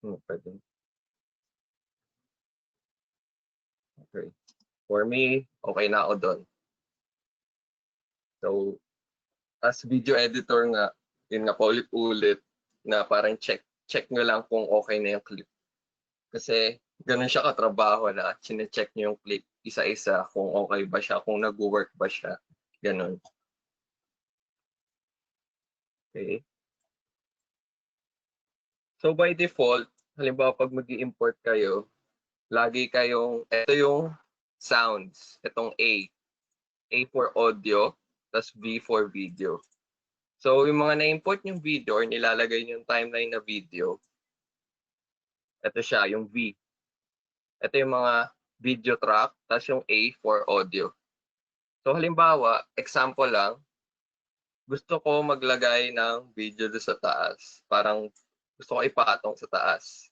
Pwede. Okay. For me, okay na ako doon. So, as video editor nga, yun nga paulit-ulit na parang check nyo lang kung okay na yung clip. Kasi ganun siya katrabaho na chine-check nyo yung clip isa-isa kung okay ba siya, kung nag-work ba siya. Ganun. Okay. So by default, halimbawa pag mag-i-import kayo, lagi kayong, ito yung sounds, itong A. A for audio, tas V for video. So yung mga na-import yung video or nilalagay yung timeline na video, ito siya, yung V. Ito yung mga video track, tas yung A for audio. So halimbawa, example lang, gusto ko maglagay ng video doon sa taas. Parang gusto ko ipatong sa taas.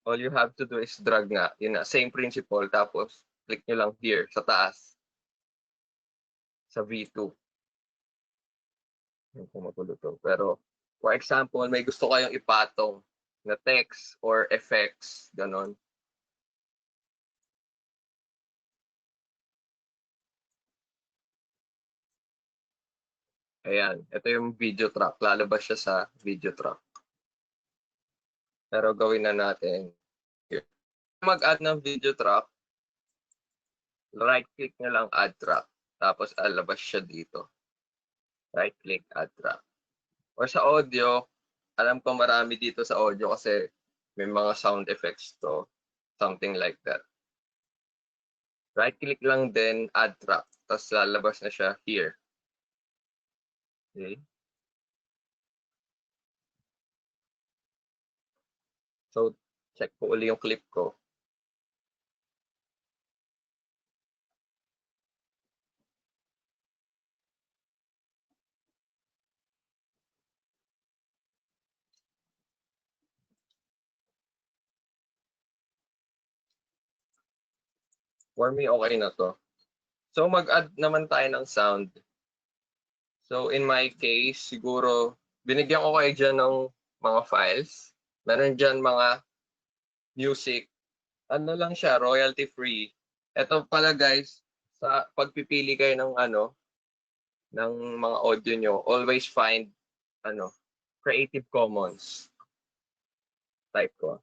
All you have to do is drag nga. Yun na, same principle. Tapos, click nyo lang here, sa taas. Sa V2. Yung kumutulo to. Pero, for example, may gusto kayong ipatong na text or effects. Ganon. Ayan. Ito yung video track. Lalabas siya sa video track. Pero gawin na natin. Here. Mag-add ng video track, right-click nyo lang add track. Tapos, alabas siya dito. Right-click, add track. Or sa audio, alam ko marami dito sa audio kasi may mga sound effects to. Something like that. Right-click lang din, add track. Tapos lalabas na siya here. Okay. So, check ko uli yung clip ko. For me, okay na to. So, mag-add naman tayo ng sound. So, in my case, siguro, binigyan ko kayo dyan ng mga files. Meron dyan mga music. Ano lang siya, royalty free. Ito pala guys, sa pagpipili kayo ng ng mga audio nyo, always find Creative Commons. Type ko.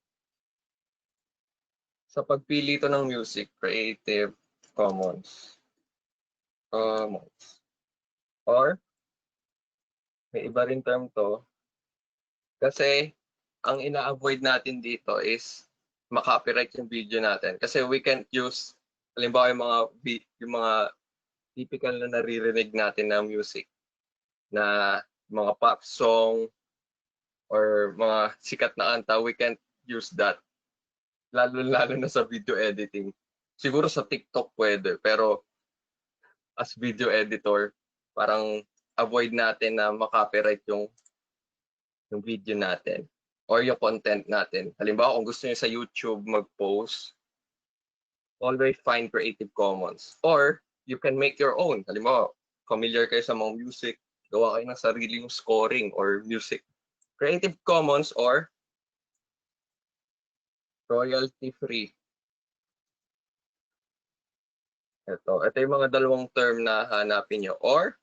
Sa pagpili to ng music, Creative Commons. Commons. Or, may iba rin term to. Kasi, ang ina-avoid natin dito is makopyright yung video natin. Kasi we can't use, halimbawa yung mga typical na naririnig natin na music, na mga pop song, or mga sikat na kanta, we can't use that. Lalo na sa video editing. Siguro sa TikTok pwede, pero as video editor, parang avoid natin na makopyright yung video natin or yung content natin. Halimbawa, kung gusto niyo sa YouTube mag-post, always find Creative Commons. Or, you can make your own. Halimbawa, familiar kayo sa mga music, gawa kayo ng sarili yung scoring or music. Creative Commons or royalty-free. Ito yung mga dalawang term na hanapin nyo. Or,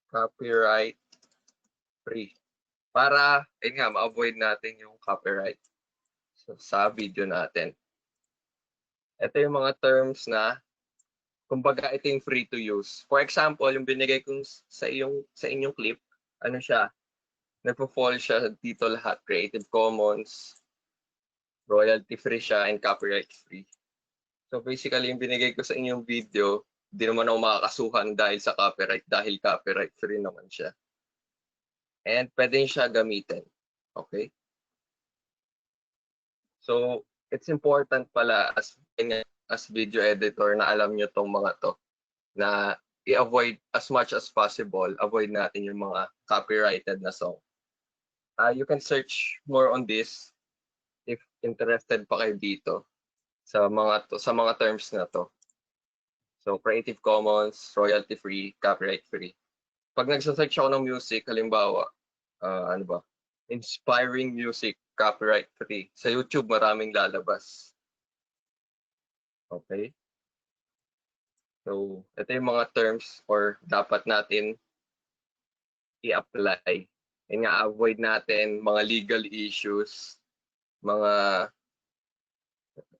copyright free. Para, ma-avoid natin yung copyright sa video natin. Ito yung mga terms na, kumbaga, ito yung free to use. For example, yung binigay kong sa inyong clip, ano siya? Nagpo-fall siya dito lahat. Creative Commons, royalty free siya, and copyright free. So basically, yung binigay ko sa inyong video, hindi naman ako makakasuhan dahil sa copyright, dahil copyright free naman siya. And pwede siya gamitin. Okay? So, it's important pala as video editor na alam nyo tong mga to, na i-avoid as much as possible, avoid natin yung mga copyrighted na song. You can search more on this if interested pa kayo dito sa mga terms na to. So, Creative Commons, royalty free, copyright free. Pag nagsa-search ako ng music, halimbawa, ano ba? Inspiring music, copyright free. Sa YouTube, maraming lalabas. Okay? So, ito yung mga terms or dapat natin i-apply. And nga, avoid natin mga legal issues, mga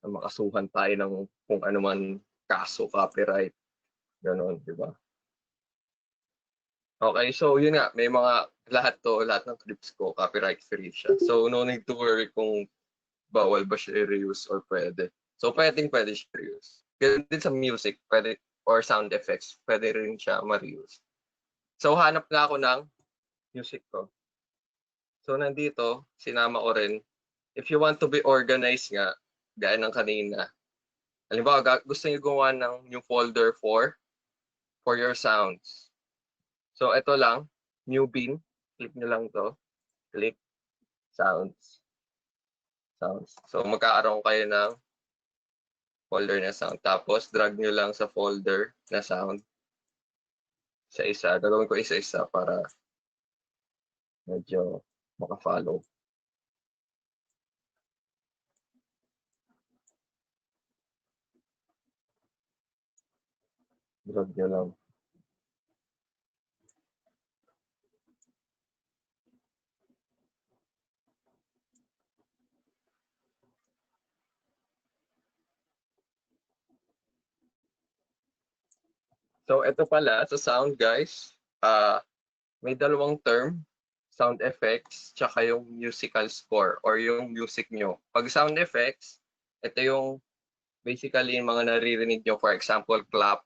makasuhan tayo ng kung ano man kaso, copyright, gano'n, di ba? Okay, so yun nga, may lahat ng clips ko, copyright free siya. So, no need to worry kung bawal ba siya i-reuse or pwede. So, pwede siya i-reuse. Ganun din sa music, pwede, or sound effects, pwede rin siya ma-reuse. So, hanap na ako ng music ko. So, nandito, sinama ko rin, if you want to be organized nga, gaya ng kanina, halimbawa, gusto niyo gumawa ng new folder for your sounds. So, ito lang, new bin. Click nyo lang to. Click, sounds. So, magkakaroon kayo ng folder na sound. Tapos, drag nyo lang sa folder na sound. Isa-isa. Gagawin ko isa-isa para medyo maka-follow. Drag nyo lang. So, ito pala sa sound, guys. May dalawang term, sound effects, tsaka yung musical score or yung music nyo. Pag sound effects, ito yung basically yung mga naririnig nyo. For example, clap,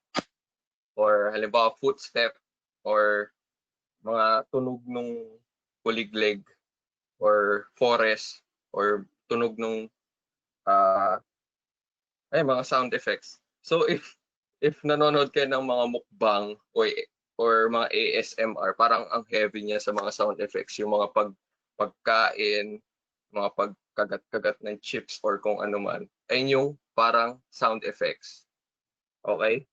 or halimbawa footstep, or mga tunog ng kuliglig, or forest, or tunog ng mga sound effects. So if nanonood kayo ng mga mukbang or mga ASMR, parang ang heavy niya sa mga sound effects, yung mga pagkain, mga pagkagat-kagat ng chips or kung ano man, ayun yung parang sound effects. Okay?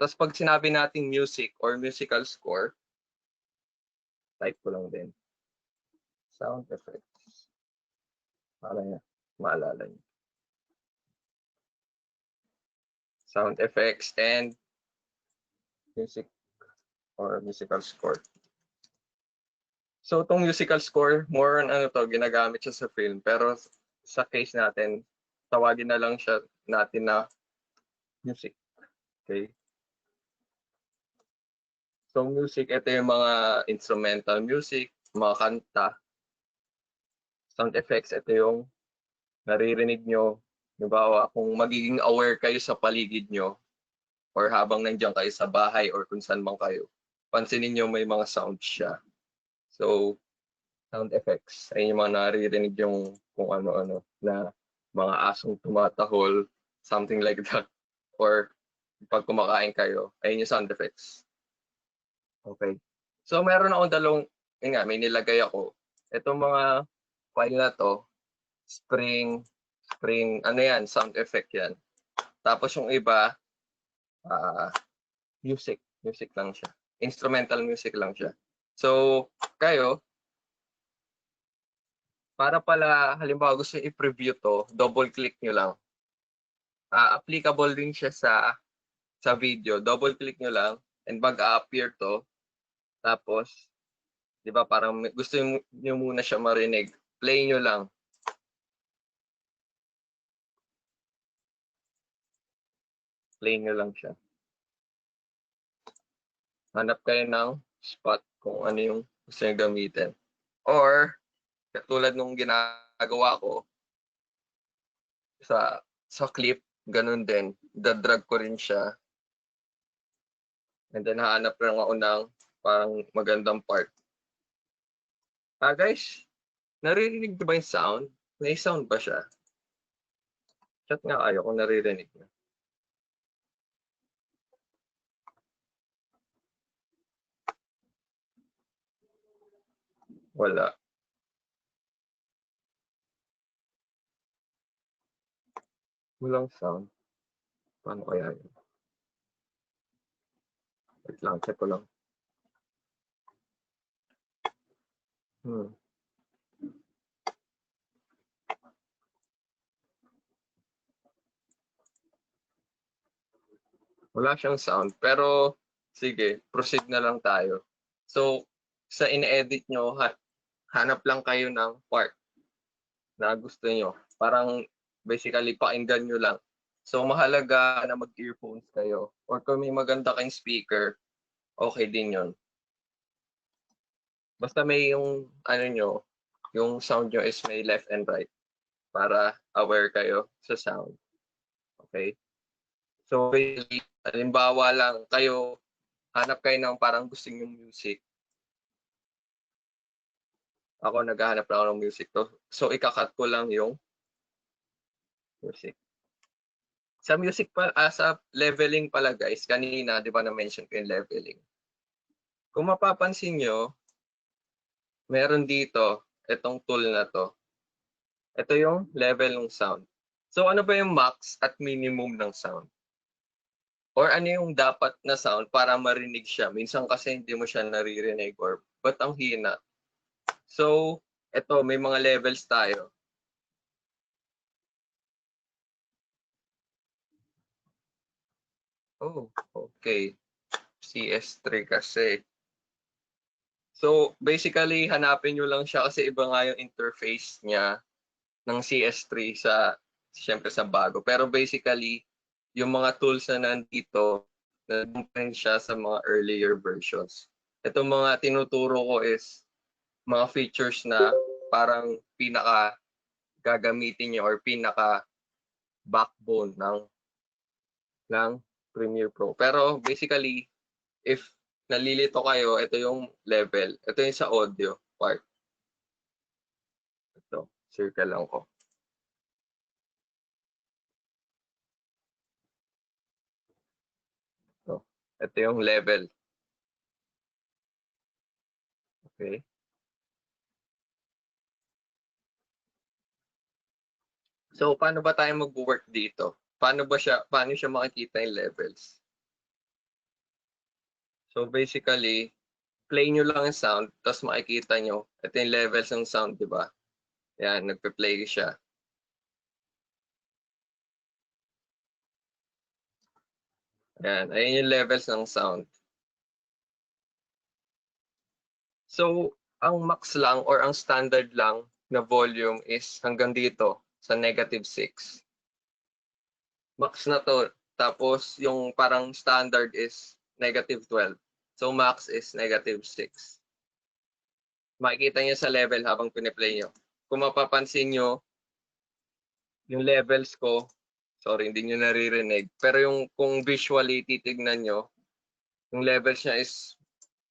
Tapos pag sinabi nating music or musical score, type ko lang din. Sound effects. Para maalala niyo. Sound effects and music or musical score. So itong musical score, more on ginagamit siya sa film. Pero sa case natin, tawagin na lang siya natin na music. Okay? So music, ito yung mga instrumental music, mga kanta, sound effects, ito yung naririnig nyo. Halimbawa, kung magiging aware kayo sa paligid nyo or habang nandiyan kayo sa bahay or kung saan man kayo, pansinin nyo may mga sound siya. So, sound effects, ayun yung mga naririnig yung kung ano-ano na mga asong tumatahol, something like that. Or pag kumakain kayo, ayun yung sound effects. Okay. So, meron akong yun nga, may nilagay ako. Itong mga file na to, spring, ano yan, sound effect yan. Tapos yung iba, music lang siya. Instrumental music lang siya. So, kayo, para pala, halimbawa gusto nyo i-preview to, double click nyo lang. Applicable din siya sa video. Double click nyo lang and mag-a-appear to. Tapos, di ba parang gusto nyo muna siya marinig. Play nyo lang. Play nyo lang siya. Hanap kayo ng spot kung ano yung gusto nyo gamitin. Or, katulad nung ginagawa ko sa clip, ganun din. Dadrag ko rin siya. And then, hahanap lang ako ng parang magandang part. Guys, naririnig ba yung sound? May sound ba siya? Chat nga kayo kung naririnig niyo. Wala. Walang sound. Paano kaya yun? Wait lang, check ko lang. Wala siyang sound. Pero, sige, proceed na lang tayo. So, sa in-edit nyo, hanap lang kayo ng part na gusto nyo. Parang, basically, pakinggan nyo lang. So, mahalaga na mag-earphones kayo. Or kung may maganda kayong speaker, okay din yon. Basta may yung, ano nyo, yung sound nyo is may left and right para aware kayo sa sound. Okay? So, basically, halimbawa lang, kayo, hanap kayo ng parang gusto nyo music. Ako, naghahanap lang ako ng music to. So, ikakat ko lang yung music. Sa music pa, sa leveling pala guys, kanina, di ba na-mention ko yung leveling. Kung mapapansin nyo, meron dito, itong tool na to. Ito yung level ng sound. So, ano ba yung max at minimum ng sound? Or ano yung dapat na sound para marinig siya? Minsan kasi hindi mo siya naririnig or ba't ang hina? So, ito, may mga levels tayo. Oh, okay. CS3 kasi. So, basically, hanapin nyo lang siya kasi iba nga yung interface niya ng CS3 siyempre sa bago. Pero basically, yung mga tools na nandito, nandun siya sa mga earlier versions. Itong mga tinuturo ko is mga features na parang pinaka gagamitin nyo or pinaka backbone ng Premiere Pro. Pero basically, if nalilito kayo, ito yung level. Ito yung sa audio part. Ito, circle lang ko. Ito yung level. Okay. So, paano ba tayo mag-work dito? Paano siya makikita yung levels? So, basically, play nyo lang yung sound, tapos makikita nyo, ito yung levels ng sound, di ba? Yan, nagpe-play siya. Yan, ayun yung levels ng sound. So, ang max lang or ang standard lang na volume is hanggang dito sa -6. Max na to. Tapos yung parang standard is -12. So max is -6. Makikita niyo sa level habang piniplay niyo. Kung mapapansin niyo, yung levels ko, sorry, hindi niyo naririnig. Pero yung kung visually titignan niyo, yung levels niya is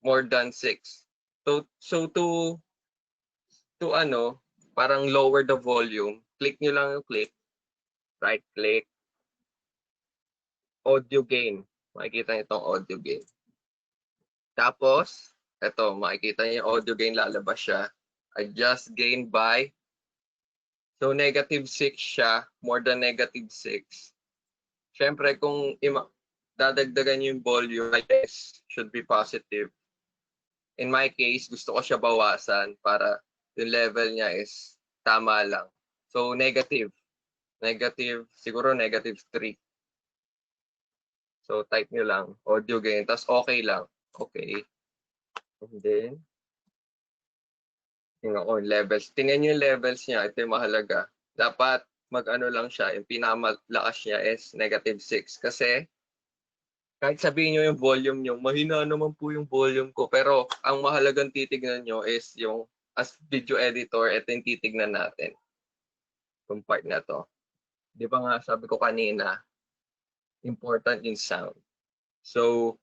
more than 6. So to parang lower the volume, click niyo lang yung click, right click, audio gain. Makikita niyo itong audio gain. Tapos, eto, makikita niyo yung audio gain, lalabas siya. Adjust gain by, so -6 siya, more than -6. Siyempre, kung dadagdagan niyo yung volume, yes, should be positive. In my case, gusto ko siya bawasan para yung level niya is tama lang. So, negative, siguro -3. So, type nyo lang, audio gain, tapos okay lang. Okay. And then, tingnan ko yung levels. Tingnan nyo yung levels niya, ito yung mahalaga. Dapat mag-ano lang siya, yung pinakamalakas niya is -6. Kasi, kahit sabihin nyo yung volume nyo, mahina naman po yung volume ko. Pero, ang mahalagang titignan nyo is yung, as video editor, ito yung titignan natin. Yung part na to. Di ba nga, sabi ko kanina, important in sound. So,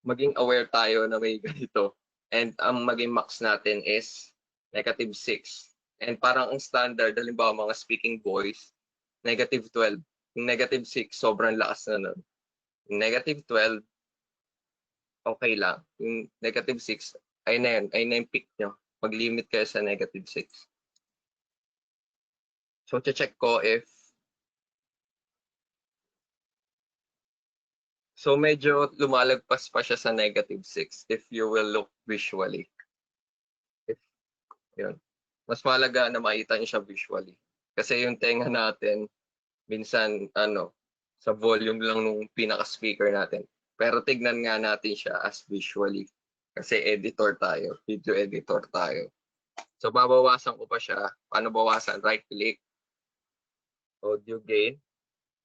maging aware tayo na may ganito. And ang maging max natin is -6. And parang ang standard, halimbawa mga speaking voice, -12. Yung -6, sobrang lakas na nun. Yung -12, okay lang. Yung -6, ay na yun, ay na yung peak nyo. Mag-limit kayo sa -6. So, check ko if so medyo lumalagpas pa siya sa -6 if you will look visually. If, yun. Mas malaga na makita niyo siya visually. Kasi yung tenga natin, minsan, sa volume lang nung pinaka-speaker natin. Pero tignan nga natin siya as visually. Kasi editor tayo, video editor tayo. So, babawasan ko pa siya. Paano bawasan? Right-click, audio gain,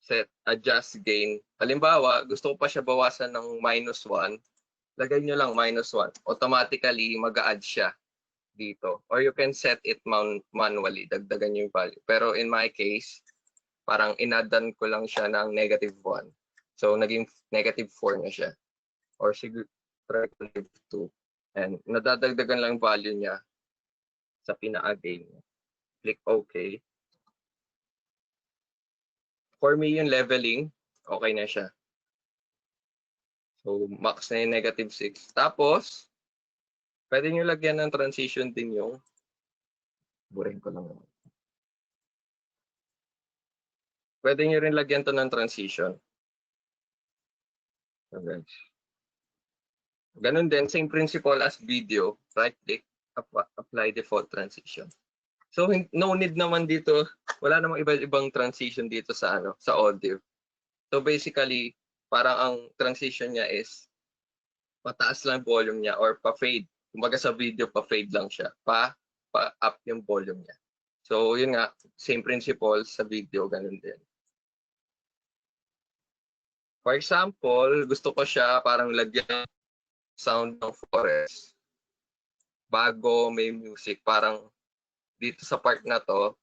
set, adjust gain. Halimbawa, gusto ko pa siya bawasan ng -1. Lagay nyo lang -1. Automatically, mag-a-add siya dito. Or you can set it manually. Dagdagan nyo yung value. Pero in my case, parang inaddan ko lang siya ng -1. So, naging -4 na siya. Or siguro, try ko -2. And nadadagdagan lang yung value niya sa pinaka-gain. Click OK. For me, yung leveling, okay na siya. So, max na yung -6. Tapos, pwede nyo lagyan ng transition din yung, burin ko lang naman. Pwede nyo rin lagyan to ng transition. Okay. Ganun din, same principle as video. Right-click, apply default transition. So, no need naman dito, wala namang iba-ibang transition dito sa sa audio. So, basically, parang ang transition niya is pataas lang volume niya or pa-fade. Kumbaga sa video, pa-fade lang siya. Pa-up yung volume niya. So, yun nga, same principle sa video, ganun din. For example, gusto ko siya parang lagyan sound ng forest bago may music. Parang dito sa part na to,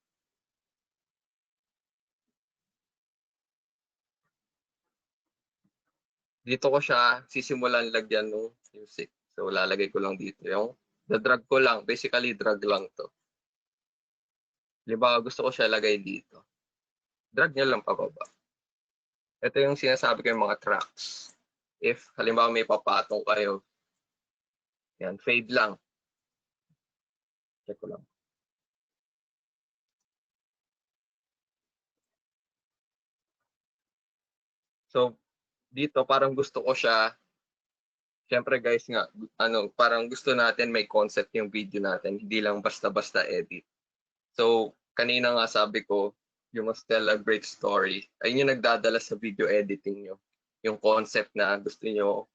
dito ko siya sisimulan lagyan ng music. So, lalagay ko lang dito yung, drag ko lang, basically drag lang to. Halimbawa, gusto ko siya lagay dito. Drag niya lang pababa. Ito yung sinasabi ko yung mga tracks. If, halimbawa, may papatong kayo, yan, fade lang. Check ko lang. So, dito parang gusto ko siya, syempre guys nga, parang gusto natin may concept yung video natin, hindi lang basta-basta edit. So, kanina nga sabi ko, you must tell a great story. Ayun yung nagdadala sa video editing nyo. Yung concept na gusto nyo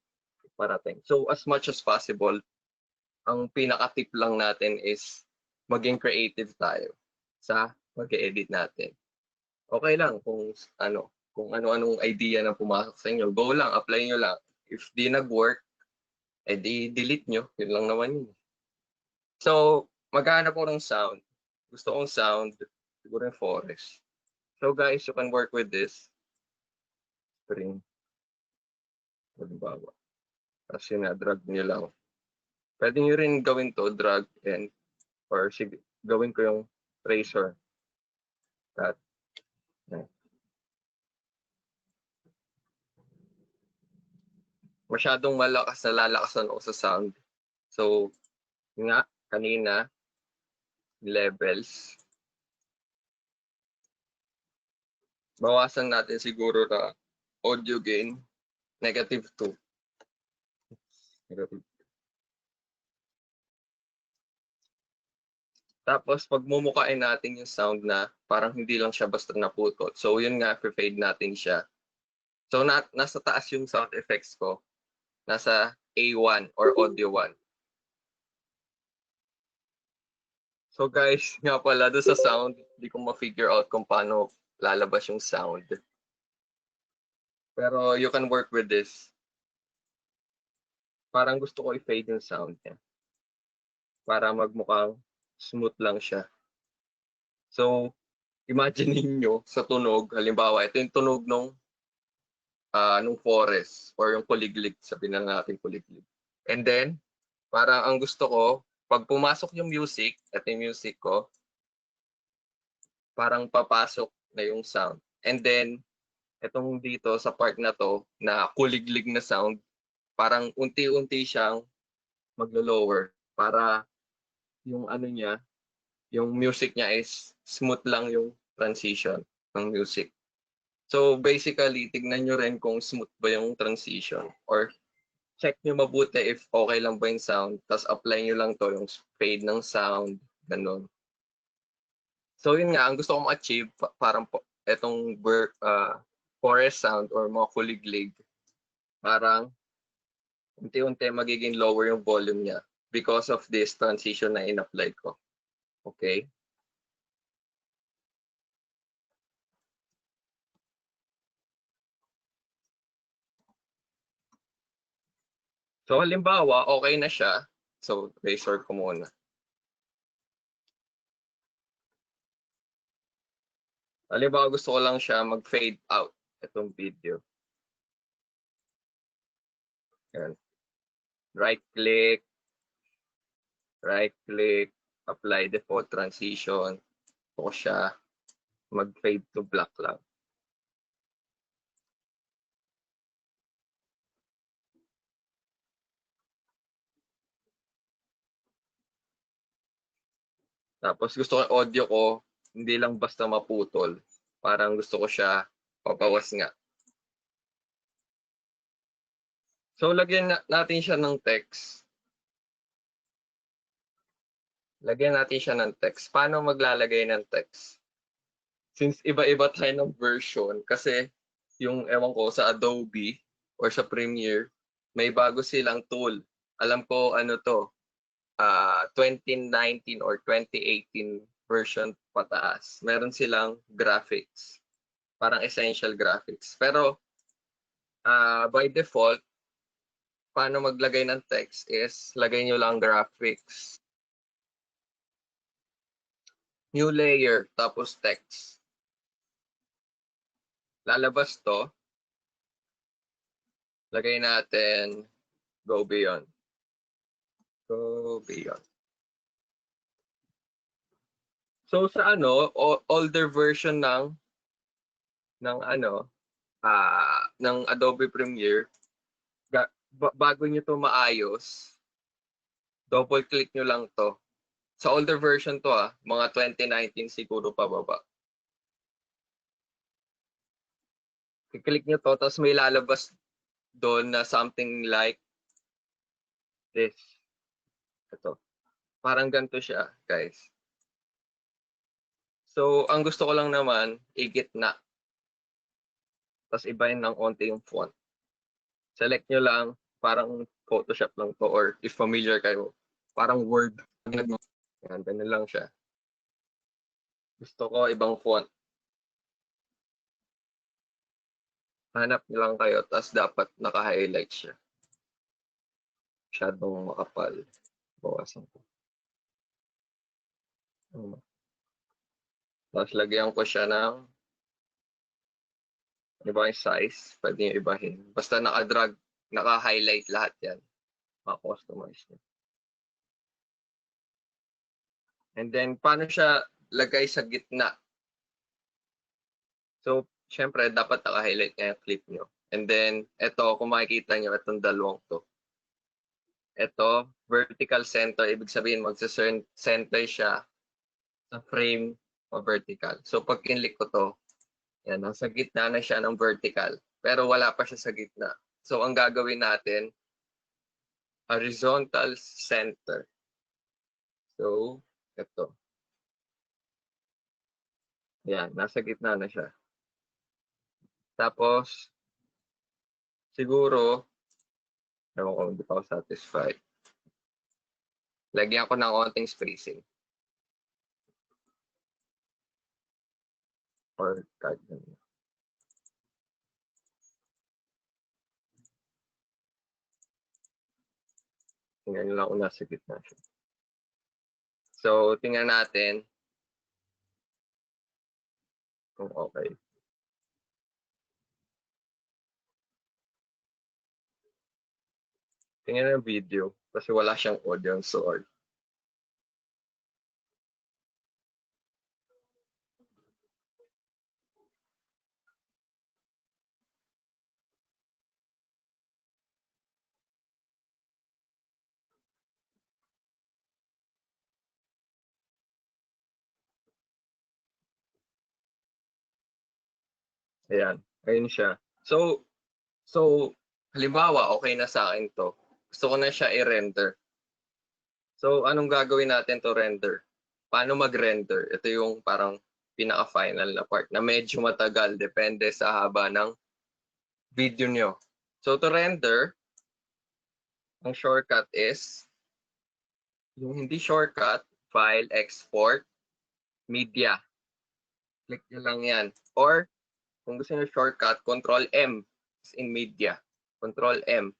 parating. So, as much as possible, ang pinaka-tip lang natin is maging creative tayo sa mag-edit natin. Okay lang kung kung ano-anong idea na pumasok sa inyo. Go lang, apply nyo lang. If di nag-work, di delete nyo. Yun lang naman yun. So, maghanap ko ng sound. Gusto kong sound, siguro yung forest. So guys, you can work with this. String. Halimbawa. Tapos yun na, drag nyo lang. Pwede nyo rin gawin to, drag and, or sige, gawin ko yung tracer. That. Masyadong malakas na lalakasan ako sa sound. So, nga, kanina, levels. Bawasan natin siguro na audio gain, -2. Negative. Tapos, pagmumukain natin yung sound na parang hindi lang siya basta naputot. So, yun nga, fade natin siya. So, nasa taas yung sound effects ko. Nasa A1 or audio 1. So guys, nga pala doon sa sound, hindi ko ma-figure out kung paano lalabas yung sound. Pero you can work with this. Parang gusto ko i-fade yung sound niya. Para magmukhang smooth lang siya. So, imagine niyo sa tunog, halimbawa, ito yung tunog nung forest or yung kuliglig, sabihin na natin kuliglig. And then, parang ang gusto ko, pag pumasok yung music, ito yung music ko, parang papasok na yung sound. And then, itong dito sa part na to, na kuliglig na sound, parang unti-unti siyang maglo-lower para yung ano niya, yung music niya is smooth lang yung transition ng music. So basically, tignan nyo rin kung smooth ba yung transition or check nyo mabuti if okay lang ba yung sound, tapos apply nyo lang to yung fade ng sound, ganun. So yun nga, ang gusto kong achieve, parang itong forest sound or mga kuliglig, parang unti-unti magiging lower yung volume niya because of this transition na in-apply ko. Okay? So halimbawa, okay na siya. So, razor ko muna. Halimbawa, gusto ko lang siya mag-fade out itong video. Yan. Right-click, apply default transition. Gusto ko siya mag-fade to black lang. Tapos gusto ko yung audio ko, hindi lang basta maputol. Parang gusto ko siya pabawas nga. So, lagyan natin siya ng text. Lagyan natin siya ng text. Paano maglalagay ng text? Since iba-iba tayo ng version, kasi yung ewan ko sa Adobe or sa Premiere, may bago silang tool. Alam ko ano to, 2019 or 2018 version pataas. Meron silang graphics. Parang essential graphics. Pero by default, paano maglagay ng text is lagay nyo lang graphics. New layer, tapos text. Lalabas to. Lagay natin go beyond. Go beyond. So sa older version ng ng Adobe Premiere, bago nyo to maayos, double click nyo lang to. Sa older version to mga 2019 siguro pababa. I-click nyo to, tapos may lalabas doon na something like this. Ito. Parang ganito siya, guys. So, ang gusto ko lang naman, i-gitna. Tapos ibahin ng konti yung font. Select nyo lang, parang Photoshop lang to, or if familiar kayo, parang Word. Yan, ganun lang siya. Gusto ko ibang font. Hanap lang kayo, tapos dapat naka-highlight siya. Masyadong makapal. Bawasan ko. Tapos lagyan ko siya ng ibang size. Pwede nyo ibahin. Basta naka-drag, naka-highlight lahat yan. Maka-customize nyo. And then, paano siya lagay sa gitna? So, syempre, dapat naka-highlight nga yung clip nyo. And then, ito, kung makikita nyo, itong dalawang to. Ito, vertical center. Ibig sabihin, magsa-center siya sa frame o vertical. So, pag kinlik ko to, yan, nasa gitna na siya ng vertical. Pero wala pa siya sa gitna. So, ang gagawin natin, horizontal center. So, ito. Yan, nasa gitna na siya. Tapos, siguro, ewan ko, hindi pa ako satisfied. Lagyan ko ng konting spacing. Or card. Tingnan nyo lang kung nasa gitna siya. So, tingnan natin kung okay. Tingnan yung video kasi wala siyang audio. Sorry. Ayan. Ayun siya. So, halimbawa, okay na sa akin to. Gusto ko na siya i-render. So, anong gagawin natin to render? Paano mag-render? Ito yung parang pinaka-final na part na medyo matagal. Depende sa haba ng video nyo. So, to render, ang shortcut is, yung hindi shortcut, file, export, media. Click nyo lang yan. Or, kung gusto nyo shortcut, Control-M is in media. Control-M.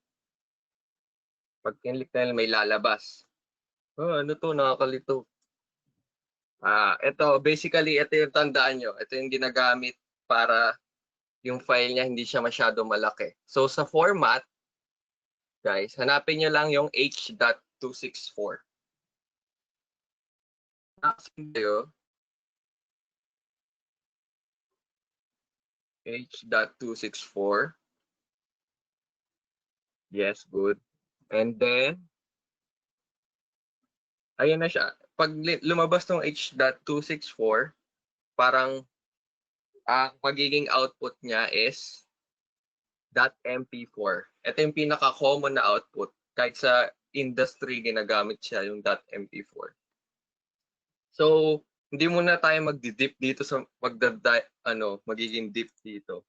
Pag kinlik na may lalabas. Oh, ano to? Nakakalito. Ito, basically, ito yung tandaan nyo. Ito yung ginagamit para yung file niya hindi siya masyado malaki. So, sa format, guys, hanapin nyo lang yung H.264. H.264. Yes, good. And then, ayun na siya. Pag lumabas tong H.264, parang ang magiging output niya is .mp4. Ito yung pinaka-common na output. Kahit sa industry, ginagamit siya yung .mp4. So, hindi muna tayo magdi-dip dito sa magiging dip dito.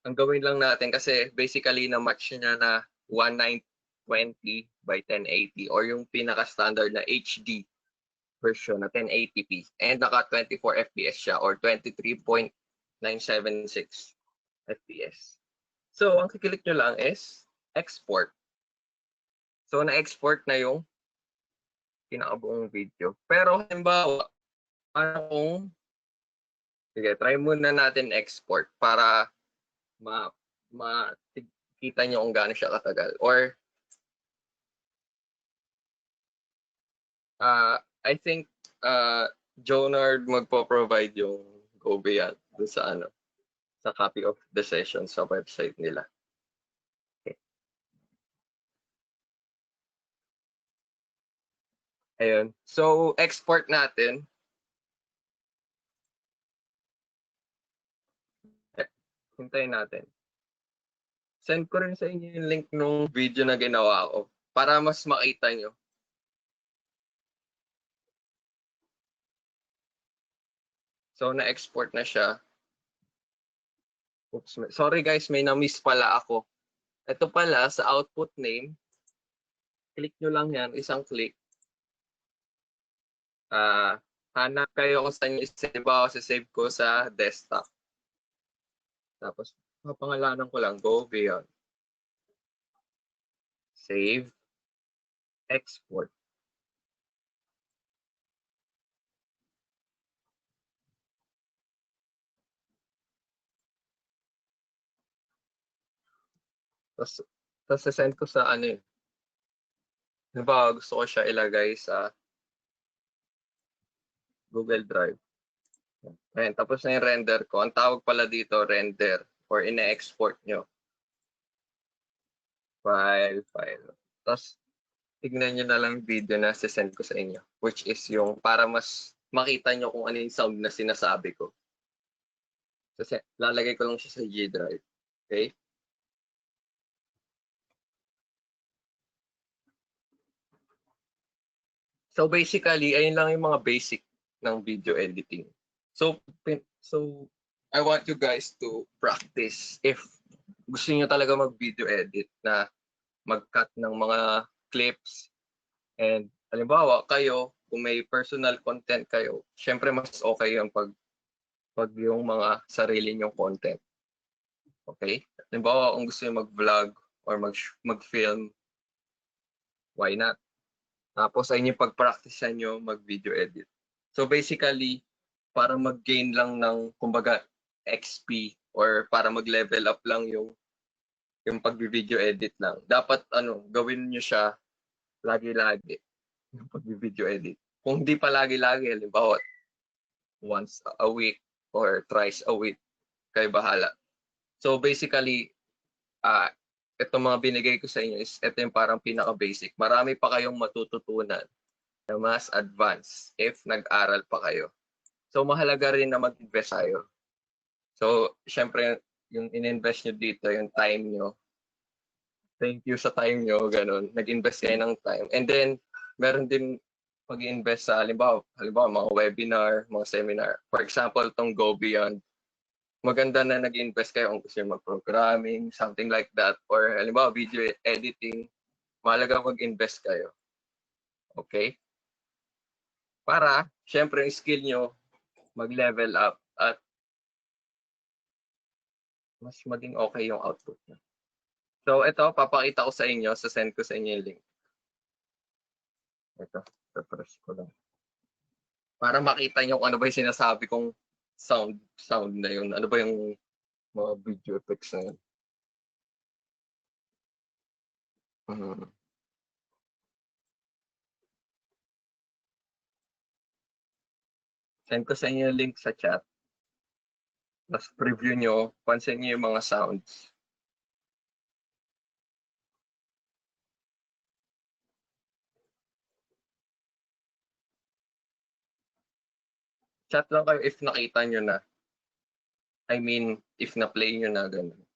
Ang gawin lang natin kasi basically na match niya na 1920 by 1080 or yung pinaka-standard na HD version na 1080p and naka 24 FPS siya or 23.976 FPS. So, ang kikilik nyo lang is export. So, na-export na yung pinakabuong video. Pero, halimbawa, sige, try muna natin export para makita nyo kung gaano siya katagal. Or, I think, Jonard magpo-provide yung go beyond dun sa sa copy of the session sa website nila. Okay. Ayun. So, export natin. Hintayin natin. Send ko rin sa inyo yung link nung video na ginawa ko para mas makita nyo. So, na-export na siya. Oops. Sorry guys, may na-miss pala ako. Ito pala, sa output name, click nyo lang yan, isang click. Hanap kayo kung saan nyo i-save. Save ko sa desktop. Tapos, Papangalanan ko lang, go beyond. Save, export. Tapos send ko sa ano yun. Diba, gusto ko siya ilagay sa Google Drive. Ayan, tapos na yung render ko. Ang tawag pala dito, render or ine-export nyo. File. Tapos, tignan nyo na lang video na send ko sa inyo. Which is yung para mas makita nyo kung ano yung sound na sinasabi ko. Kasi lalagay ko lang siya sa G Drive. Okay? So basically, ayun lang yung mga basic ng video editing. So I want you guys to practice if gusto niyo talaga mag-video edit na mag-cut ng mga clips and halimbawa kayo, kung may personal content kayo, syempre mas okay yung pag yung mga sarili nyong content. Okay? Halimbawa, kung gusto niyo mag-vlog or mag-film, why not? Tapos ayun yung pag-practice nyo mag-video edit. So basically, para mag-gain lang ng kumbaga XP or para mag-level up lang yung pag-video edit lang. Dapat gawin niyo siya lagi-lagi yung pag-video edit. Kung di pa lagi-lagi, halimbawa once a week or thrice a week, kayo bahala. So basically, itong mga binigay ko sa inyo is ito yung parang pinaka-basic. Marami pa kayong matututunan na mas advanced if nag-aral pa kayo. So mahalaga rin na mag-invest tayo. So syempre yung in-invest nyo dito, yung time nyo. Thank you sa time nyo, ganun. Nag-invest kayo ng time. And then meron din pag-invest sa halimbawa mga webinar, mga seminar. For example, tong Go Beyond. Maganda na nag-invest kayo kung gusto nyo mag-programming, something like that. Or halimbawa video editing. Mahalaga mag-invest kayo. Okay? Para, syempre, yung skill nyo mag-level up at mas maging okay yung output nyo. So, ito, papakita ko sa inyo, send ko sa inyo yung link. Ito, refresh ko lang. Para makita nyo kung ano ba yung sinasabi kong sound na yun. Ano ba yung mga video effects na yun. Send ko sa inyo yung link sa chat. Tapos preview nyo, pansin nyo yung mga sounds. Chat lang kayo if nakita nyo na. I mean, if na-play nyo na gano'n.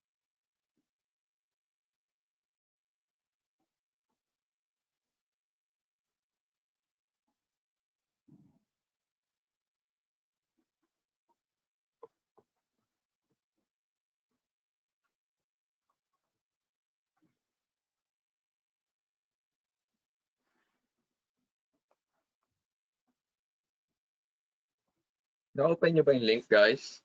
Na-open nyo ba yung link, guys?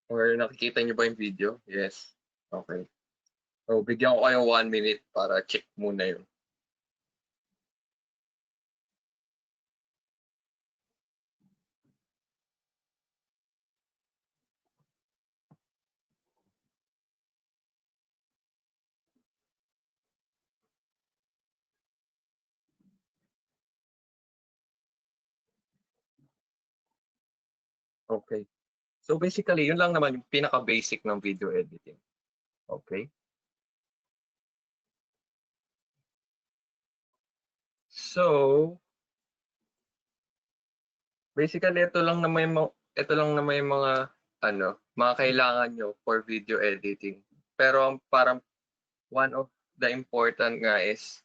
Or nakikita nyo ba yung video? Yes. Okay. So, bigyan ko kayo 1 minute para check muna yun. Okay. So basically, yun lang naman yung pinaka-basic ng video editing. Okay? So, basically, ito lang naman yung mga kailangan nyo for video editing. Pero parang one of the important nga is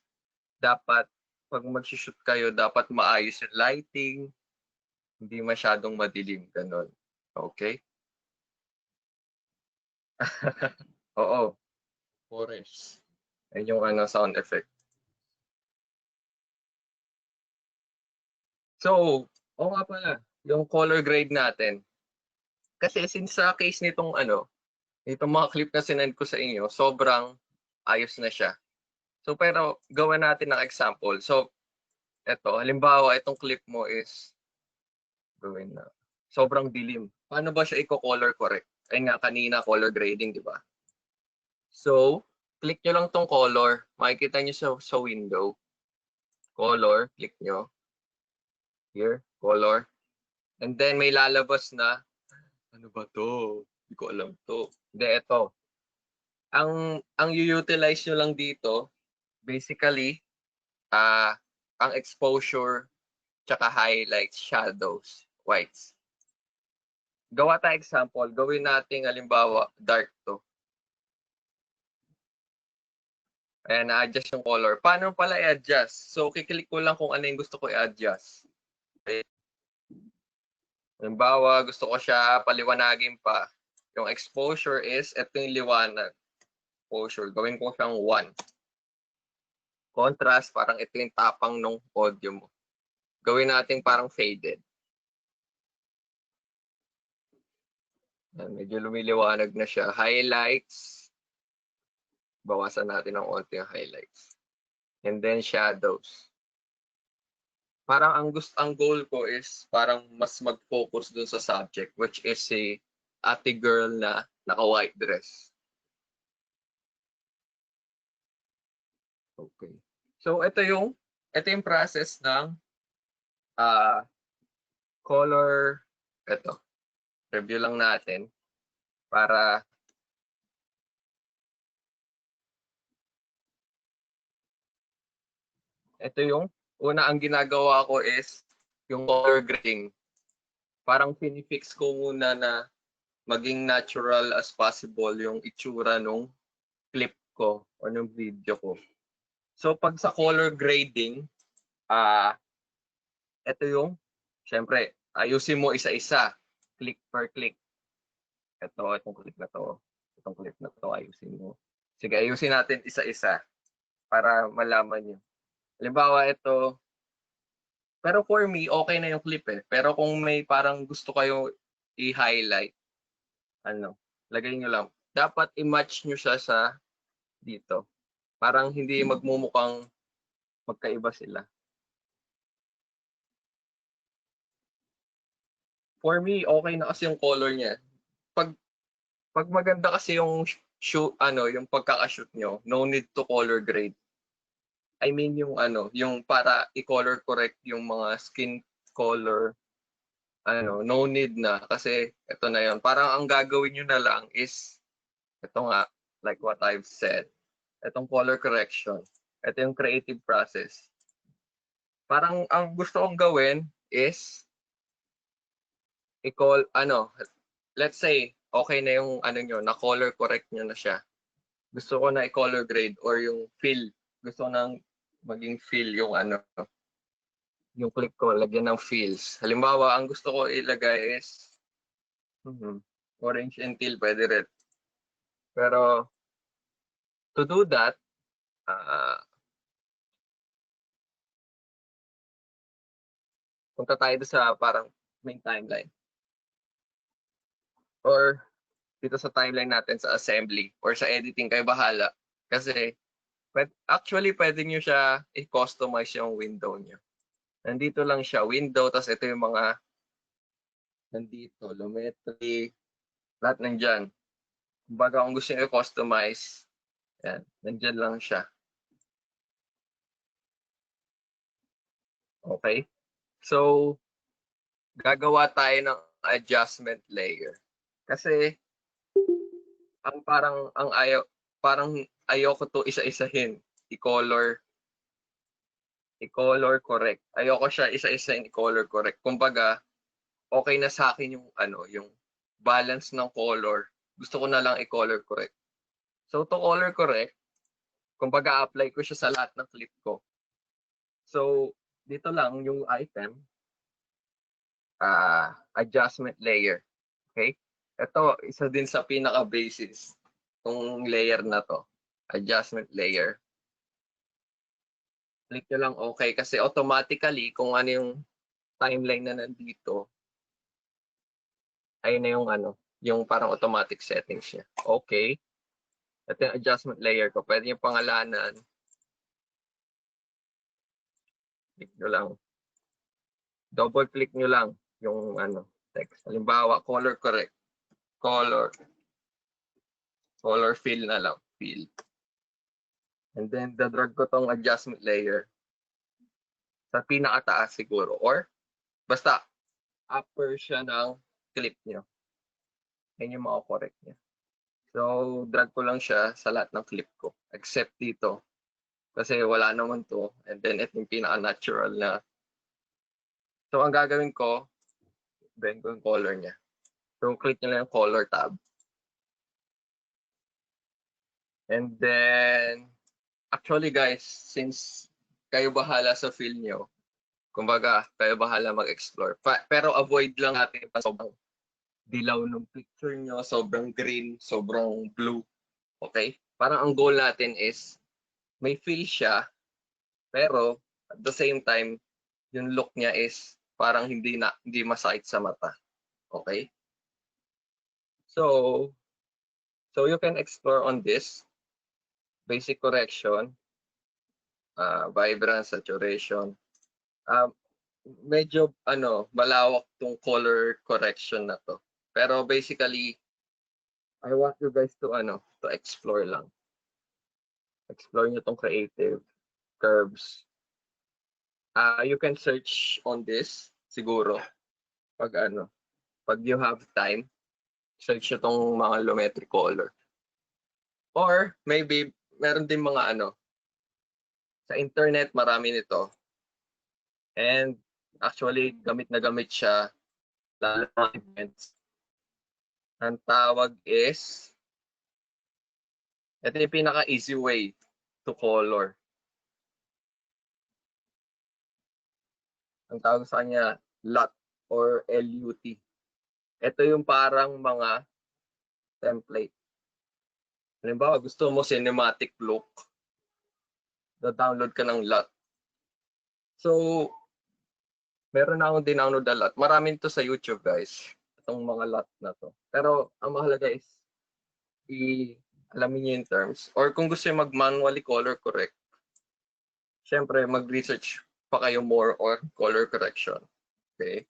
dapat pag mag-shoot kayo, dapat maayos yung lighting, hindi masyadong madilim, ganun. Okay? Oo. Forest. Yan yung sound effect. So, oo nga pala. yung color grade natin. Kasi since sa case nitong itong mga clip na sinend ko sa inyo, sobrang ayos na siya. So pero gawa natin ng example. So eto, halimbawa itong clip mo is gawin na sobrang dilim. Paano ba siya i-color correct? Ay nga kanina color grading, di ba? So, click nyo lang tong color. Makikita nyo sa window. Color, click nyo. Here, color. And then may lalabas na, ano ba to? Hindi ko alam to. Hindi, ito. Ang i-utilize nyo lang dito, basically, ang exposure, tsaka highlights, shadows, whites. Gawa tayo example. Gawin natin, halimbawa, dark to. Ayan, na-adjust yung color. Paano pala i-adjust? So, kiklik ko lang kung ano yung gusto ko i-adjust. Okay. Halimbawa, gusto ko siya paliwanagin pa. Yung exposure is, ito yung liwanag. Exposure, gawin ko siyang 1. Contrast, parang ito yung tapang ng audio mo. Gawin natin parang faded. Ayan, medyo lumiliwanag na siya. Highlights. Bawasan natin ng konti yung highlights. And then shadows. Parang ang goal ko is parang mas mag-focus dun sa subject, which is si ate girl na naka-white dress. Okay. So ito yung process ng color. Ito. Review lang natin para ito yung una ang ginagawa ko is yung color grading. Parang pinifix ko muna na maging natural as possible yung itsura nung clip ko o nung video ko. So pag sa color grading, ito yung, syempre, ayusin mo isa-isa. Click per click. Itong clip na to. Itong clip na to, ayusin mo. Sige, ayusin natin isa-isa para malaman nyo. Halimbawa, ito. Pero for me, okay na yung clip eh. Pero kung may parang gusto kayo i-highlight, lagay nyo lang. Dapat i-match nyo siya sa dito. Parang hindi magmumukhang magkaiba sila. For me, okay na kasi yung color niya. Pag maganda kasi yung yung pagkaka-shoot nyo, no need to color grade. I mean yung yung para i-color correct yung mga skin color, no need na kasi ito na yon. Parang ang gagawin nyo na lang is ito nga, like what I've said. Itong color correction. Ito yung creative process. Parang ang gusto kong gawin is let's say okay na yung nyo, na color correct nyo na siya. Gusto ko na i-color grade or yung fill. Gusto ko nang maging fill yung yung clip ko, lagyan ng fills. Halimbawa, ang gusto ko ilagay is orange and teal, pwede rin. Pero to do that, punta tayo sa parang main timeline. Or dito sa timeline natin sa assembly or sa editing, kayo bahala. Kasi actually pwede nyo siya i-customize yung window nyo. Nandito lang siya, window, tapos ito yung mga nandito, lumetri, lahat nandyan. Kumbaga kung gusto nyo i-customize, yan, nandyan lang siya. Okay? So, gagawa tayo ng adjustment layer. Kasi, parang ayoko to isa-isahin. I-color correct. Ayoko siya isa-isahin i-color correct. Kumbaga, okay na sa akin yung balance ng color. Gusto ko na lang i-color correct. So, to color correct, kumbaga apply ko siya sa lahat ng clip ko. So, dito lang yung item, adjustment layer. Okay? Ito, isa din sa pinaka-basis itong layer na to. Adjustment layer. Click nyo lang okay kasi automatically kung ano yung timeline na nandito, Ayun na yung ano, yung parang automatic settings niya. Okay. Ito yung adjustment layer ko. Pwede yung pangalanan. Click nyo lang. Double click nyo lang yung ano, text. Halimbawa, color correct. Color fill na lang. Fill. And then, dadrag ko tong adjustment layer sa pinakataas siguro. Or, basta, upper siya ng clip nyo. Yan yung makakorek niya. So, drag ko lang siya sa lahat ng clip ko. Except dito. Kasi wala naman to. And then, ito yung pinaka-natural na. So, ang gagawin ko, bend ko yung color niya. So, click nyo lang yung color tab. And then, actually guys, since kayo bahala sa feel nyo, kumbaga, kayo bahala mag-explore. Pero avoid lang natin pa sobrang dilaw ng picture nyo, sobrang green, sobrang blue. Okay? Parang ang goal natin is, may feel siya, pero at the same time, yung look niya is parang hindi masakit sa mata. Okay? So you can explore on this. Basic correction, vibrance, saturation. Medyo malawak tong color correction na to. Pero basically, I want you guys to to explore lang. Explore nyo tong creative curves. You can search on this siguro pag you have time, search nyo tong mga lumetri color. Or maybe meron din mga sa internet, marami nito. And actually, gamit na gamit siya lalo sa events. Ang tawag is, ito yung pinaka-easy way to color. Ang tawag sa kanya, LUT or LUT. Ito yung parang mga template. Halimbawa, gusto mo cinematic look, download ka ng LUT. So, meron na akong dinownload na LUT. Maraming to sa YouTube, guys. Itong mga LUT na to. Pero, ang mahalaga is, alamin niyo yung terms. Or kung gusto niyo mag-manually color correct, syempre, mag-research pa kayo more on color correction. Okay?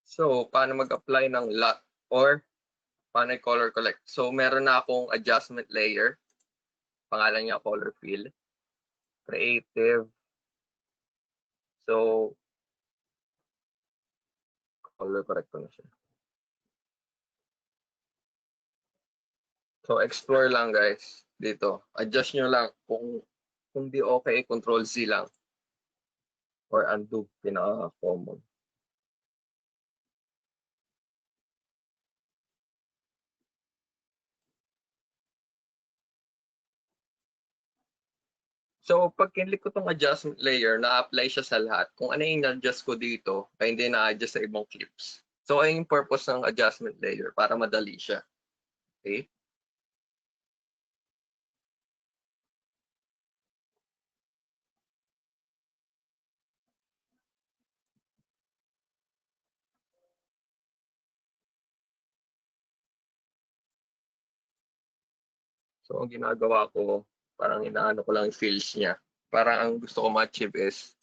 So, paano mag-apply ng LUT or paano i-color correct? So, meron na akong adjustment layer. Pangalan niya color fill. Creative. So, color correct ko na siya. So, explore lang guys dito. Adjust nyo lang kung di okay, control Z lang. Or undo, pinaka-common. So, pag kinlik ko tong adjustment layer, na-apply siya sa lahat. Kung ano yung na-adjust ko dito, ay hindi na-adjust sa ibang clips. So, ayun yung purpose ng adjustment layer, para madali siya. Okay? So, ang ginagawa ko, parang inaano ko lang yung feels niya. Parang ang gusto ko ma-achieve is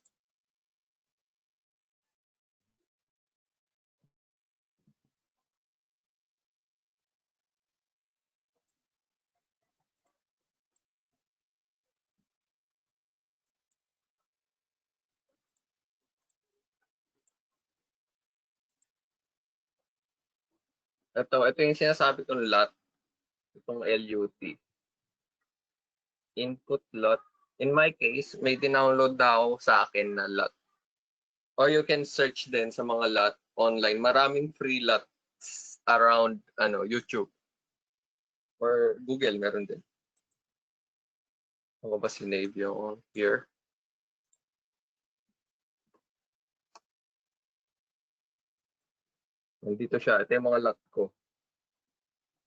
ito yung sinasabi kong LUT, itong LUT. Input LUT. In my case, may dinownload na ako sa akin na LUT. Or you can search din sa mga LUT online. Maraming free LUTs around YouTube. Or Google, meron din. Ako ba sinave yung here? Nandito siya. Ito yung mga LUT ko.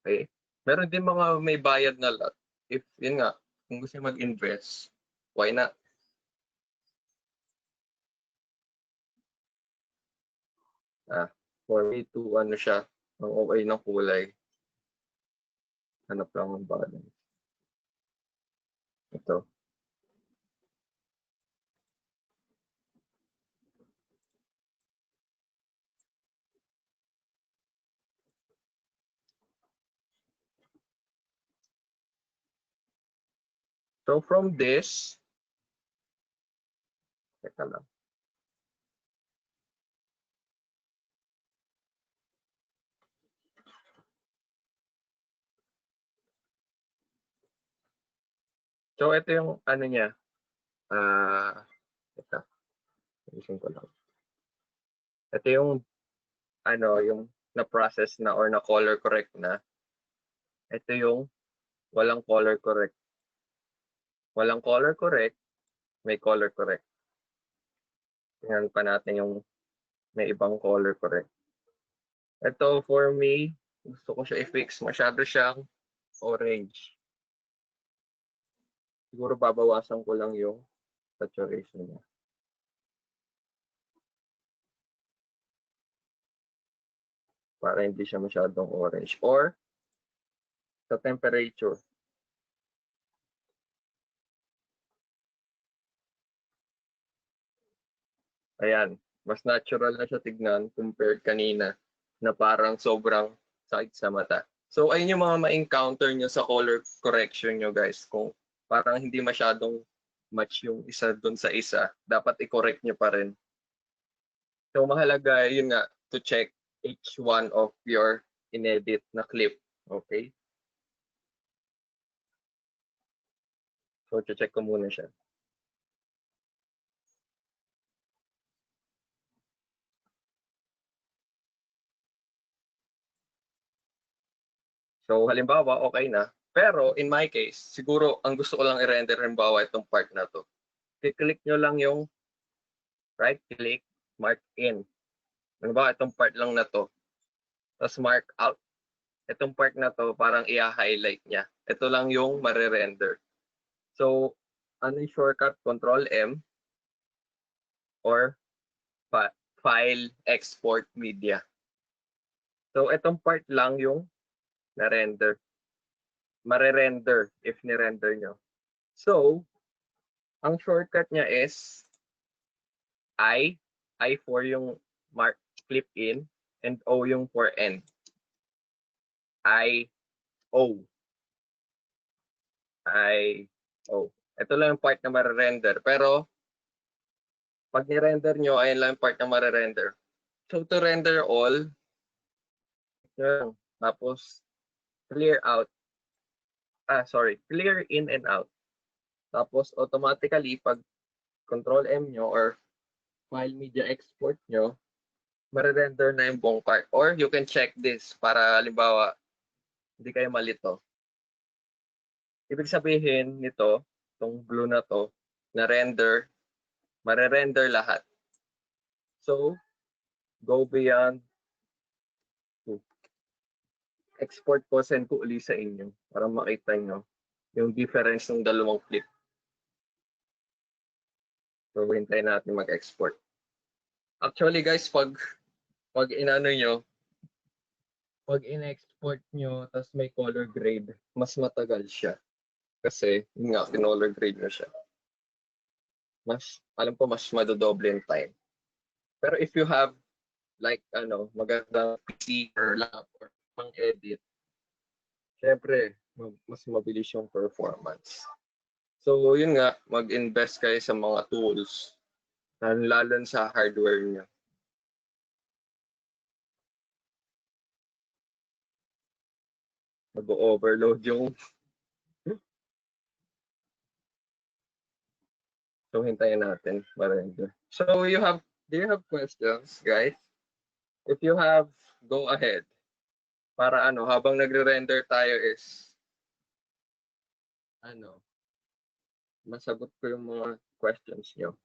Okay? Meron din mga may bayad na LUT. If, yun nga, kung gusto mag-invest, why not? For me to ano siya, ang okay ng kulay. Hanap lang ang balance. Ito. So from this, teka lang. So ito yung ano niya. Ito. Ayusin ko lang. Ito yung ano, yung na-process na or na-color correct na. Ito yung walang color correct. Walang color correct, may color correct. Tingnan pa natin yung may ibang color correct. Ito for me, gusto ko siya i-fix. Masyado siyang orange. Siguro babawasan ko lang yung saturation niya. Para hindi siya masyadong orange. Or sa temperature. Ayan, mas natural na siya tignan compared kanina na parang sobrang sakit sa mata. So ayun yung mga ma-encounter nyo sa color correction nyo guys. Kung parang hindi masyadong match yung isa dun sa isa, dapat i-correct nyo pa rin. So mahalaga yun nga to check each one of your inedit na clip. Okay? So check ko muna siya. So halimbawa okay na. Pero in my case, siguro ang gusto ko lang i-render halimbawa itong part na to. I-click nyo lang yung right click, mark in. Halimbawa itong part lang na to. Tapos mark out. Itong part na to parang i-highlight niya. Ito lang yung mare-render. So ano yung shortcut? Control M or file export media. So itong part lang yung na-render. Mare-render if ni-render nyo. So ang shortcut niya is I for yung mark clip in and O yung for end. I O. Ito lang yung part na mare-render. Pero pag ni-render nyo, ayun lang yung part na mare-render. So to render all, tapos clear out. Clear in and out. Tapos automatically pag control M nyo or file media export nyo, mare-render na yung buong part. Or you can check this para halimbawa hindi kayo malito. Ibig sabihin nito, itong blue na to, na-render, mare-render lahat. So, go beyond to export ko, send ko uli sa inyo para makita nyo yung difference ng dalawang clip. So, hintayin natin mag-export. Actually guys, pag inano nyo, pag in-export nyo, tapos may color grade, mas matagal siya. Kasi, yun nga, color grade na siya. Alam ko, mas madodoble yung time. Pero if you have, like, magandang PC or laptop or pang-edit, syempre, mas mabilis yung performance. So, yun nga, mag-invest kayo sa mga tools, lalo sa hardware niya. Mag-overload yung so hintayin natin ma-render. So do you have questions, guys? If you have, go ahead. Para habang nagre-render tayo is masagot ko yung mga questions nyo.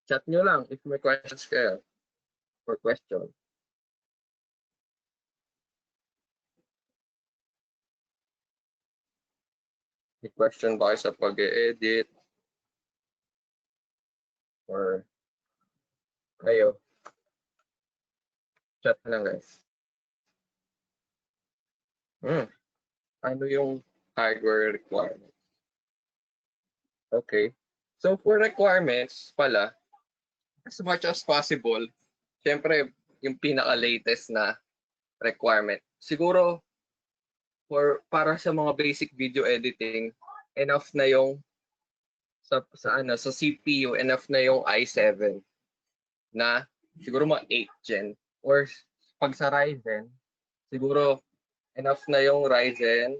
Chat nyo lang if may questions kayo or question. May question ba kayo sa pag-edit? Or kayo? Chat na lang guys. Ano yung hardware requirement? Okay. So for requirements pala, as much as possible, syempre yung pinaka-latest na requirement. Siguro para sa mga basic video editing, enough na yung sa CPU, enough na yung i7 na siguro mga 8 gen, or pag sa Ryzen, siguro enough na yung Ryzen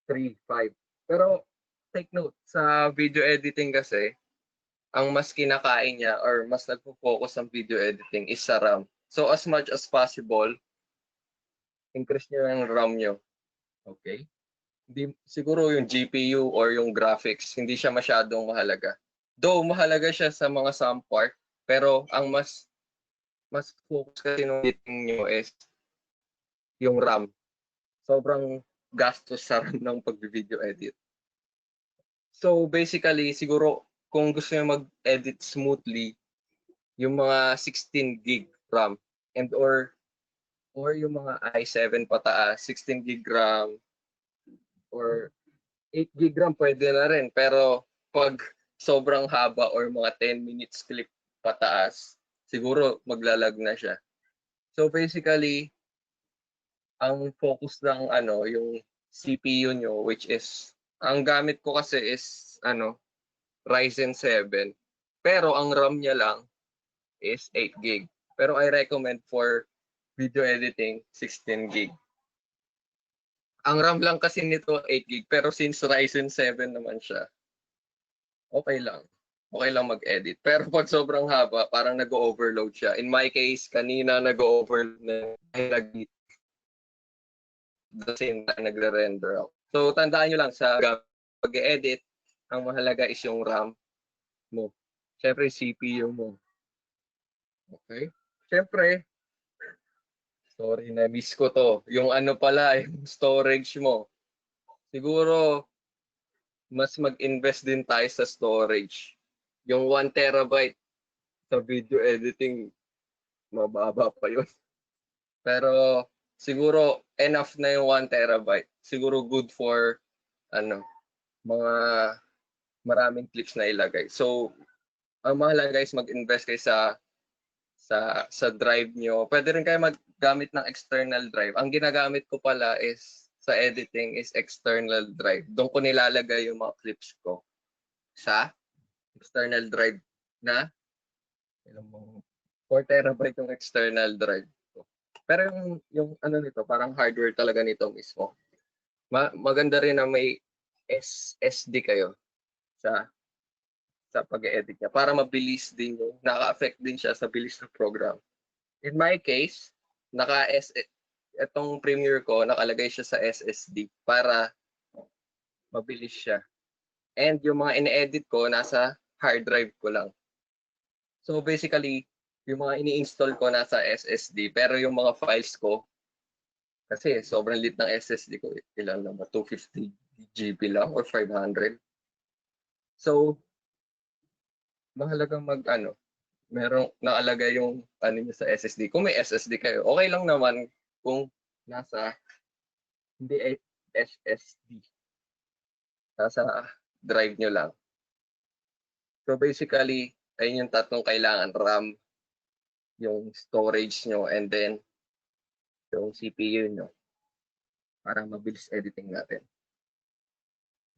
3, 5. Pero take note, sa video editing kasi, ang mas kinakain niya or mas nagpo-focus ang video editing is sa RAM. So as much as possible, increase niyo yung RAM niyo. Okay? Hindi, siguro yung GPU or yung graphics, hindi siya masyadong mahalaga. Though mahalaga siya sa mga some part, pero ang mas focus kasi nung editing nyo is yung RAM. Sobrang gastos sa RAM ng pag-video edit. So basically, siguro kung gusto nyo mag-edit smoothly, yung mga 16 gig RAM and or yung mga i7 pataas, 16 gig RAM or 8 gig RAM pwede na rin. Pero pag sobrang haba or mga 10 minutes clip pataas, siguro maglalag na siya. So basically, ang focus ng yung CPU nyo, which is ang gamit ko kasi is Ryzen 7. Pero ang RAM niya lang is 8 gig. Pero I recommend for video editing 16 gig. Ang RAM lang kasi nito 8 gig, pero since Ryzen 7 naman siya, okay lang. Okay lang mag-edit. Pero pag sobrang haba, parang nag-overload siya. In my case, kanina nag-overload na dahil the same time nagre-render ako. So tandaan nyo lang sa pag-edit, ang mahalaga is yung RAM mo. Siyempre CPU mo. Okay? Siyempre, sorry na miss ko to. Yung pala, yung storage mo. Siguro mas mag-invest din tayo sa storage. Yung 1 terabyte sa video editing, mababa pa yun. Pero siguro enough na yung 1 terabyte. Siguro good for mga maraming clips na ilagay. So, ang mahalaga is mag-invest kayo sa drive nyo. Pwede rin kayo maggamit ng external drive. Ang ginagamit ko pala is sa editing is external drive. Doon ko nilalagay yung mga clips ko sa external drive na 4 terabyte yung external drive ko. Pero yung nito, parang hardware talaga nito mismo. Maganda rin na may SSD kayo sa pag-edit niya para mabilis din yung naka-affect din siya sa bilis ng program. In my case, itong Premiere ko nakalagay siya sa SSD para mabilis siya. And yung mga ine-edit ko nasa hard drive ko lang. So basically, yung mga ini-install ko nasa SSD, pero yung mga files ko kasi sobrang lit ng SSD ko, ilan lang ba? 250 GB lang or 500. So mahalagang merong nakalagay yung niyo sa SSD. Kung may SSD kayo, okay lang naman kung nasa hindi SSD. Nasa drive nyo lang. So basically, ayun yung tatlong kailangan. RAM, yung storage nyo, and then yung CPU nyo para mabilis editing natin.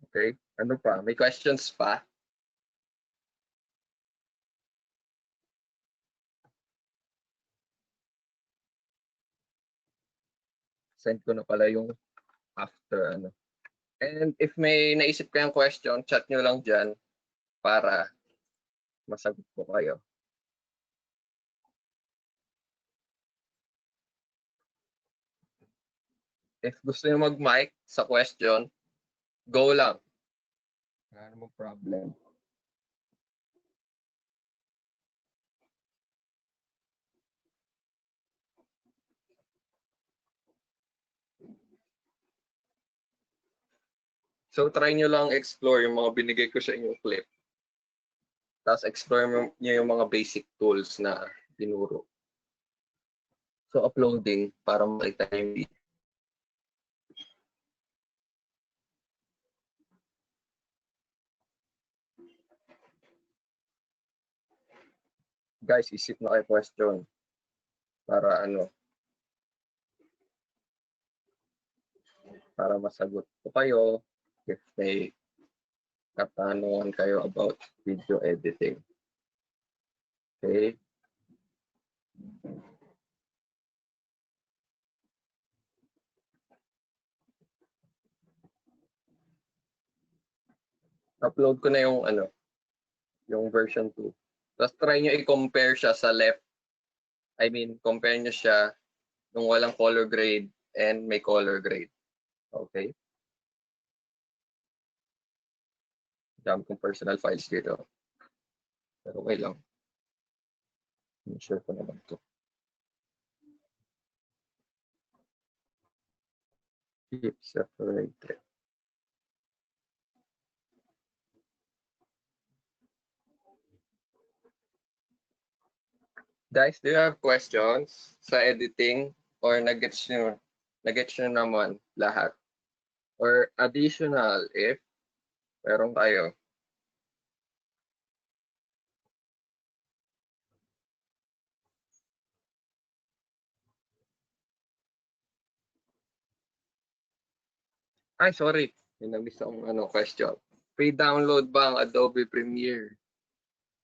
Okay? Ano pa? May questions pa? Send ko na pala yung after And if may naisip kayong question, chat nyo lang dyan para masagot ko kayo. If gusto nyo mag-mic sa question, go lang. Wala namang problem. So try nyo lang explore yung mga binigay ko sa inyong clip. Tapos explore nyo yung mga basic tools na tinuro. So, uploading para makita niyo yung video. Guys, isip na kayo question para para masagot ko kayo if may katanungan kayo about video editing. Okay? Upload ko na yung version 2. Tapos try nyo i-compare siya sa left. I mean, compare nyo siya nung walang color grade and may color grade. Okay? Dami kong personal files dito. Pero okay lang. I-share ko naman to. Keep separated. Guys, do you have questions sa editing or nag-gets nyo naman lahat? Or additional if meron tayo? Ay, sorry. May na-miss akong question. Free download ba ang Adobe Premiere?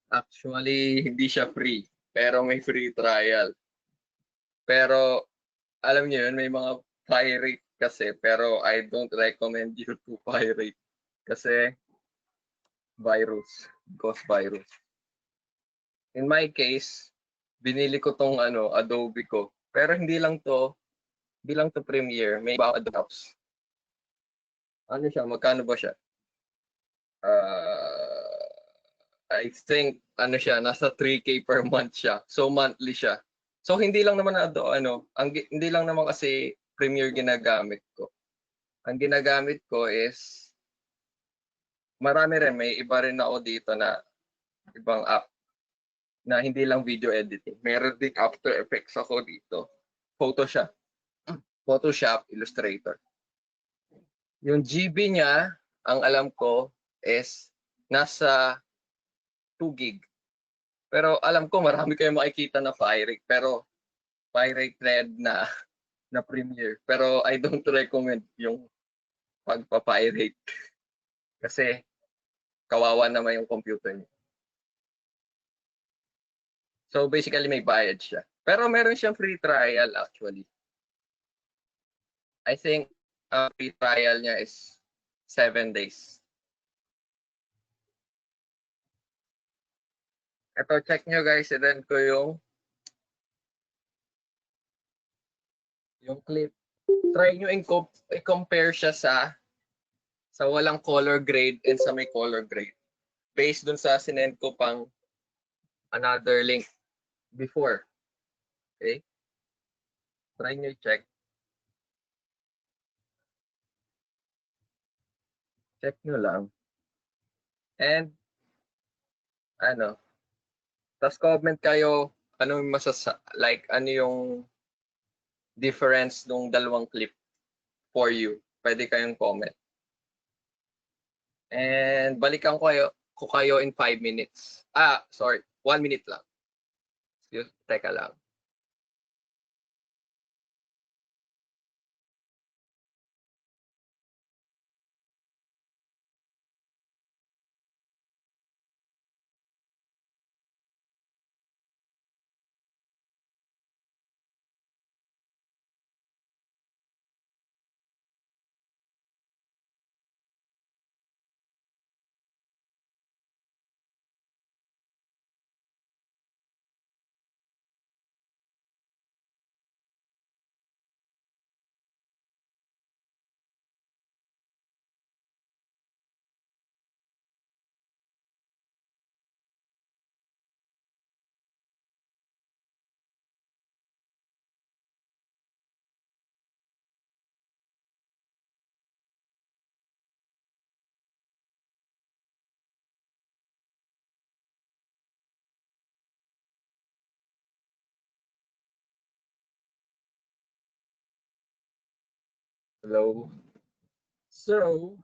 Actually, hindi siya free. Pero may free trial. Pero, alam niyo yun, may mga pirate kasi. Pero I don't recommend you to pirate. Kasi, virus. Ghost virus. In my case, binili ko tong Adobe ko. Pero hindi lang to Premiere. May iba Adobe apps. Ano siya? Magkano ba siya? I think siya, nasa 3K per month siya. So monthly siya. So hindi lang naman hindi lang naman kasi Premiere ginagamit ko. Ang ginagamit ko is marami rin, may iba rin ako dito na ibang app na hindi lang video editing. Meron din After Effects ako dito. Photoshop, Illustrator. Yung GB niya, ang alam ko is nasa 2 gig. Pero alam ko marami kayong makikita na pirate, pero pirate red na Premiere. Pero I don't recommend yung pagpa-pirate kasi kawawa naman yung computer niyo. So basically may bayad siya. Pero meron siyang free trial actually. I think free trial niya is 7 days. Ito, check nyo guys, send ko yung clip. Try nyo i-compare siya sa walang color grade and sa may color grade. Based dun sa sinend ko pang another link before. Okay? Try nyo i-check. Check nyo lang. And, tas comment kayo, ano yung difference ng dalawang clip for you. Pwede kayong comment. And balikan ko kayo in 5 minutes. 1 minute lang. Teka lang. Hello. So,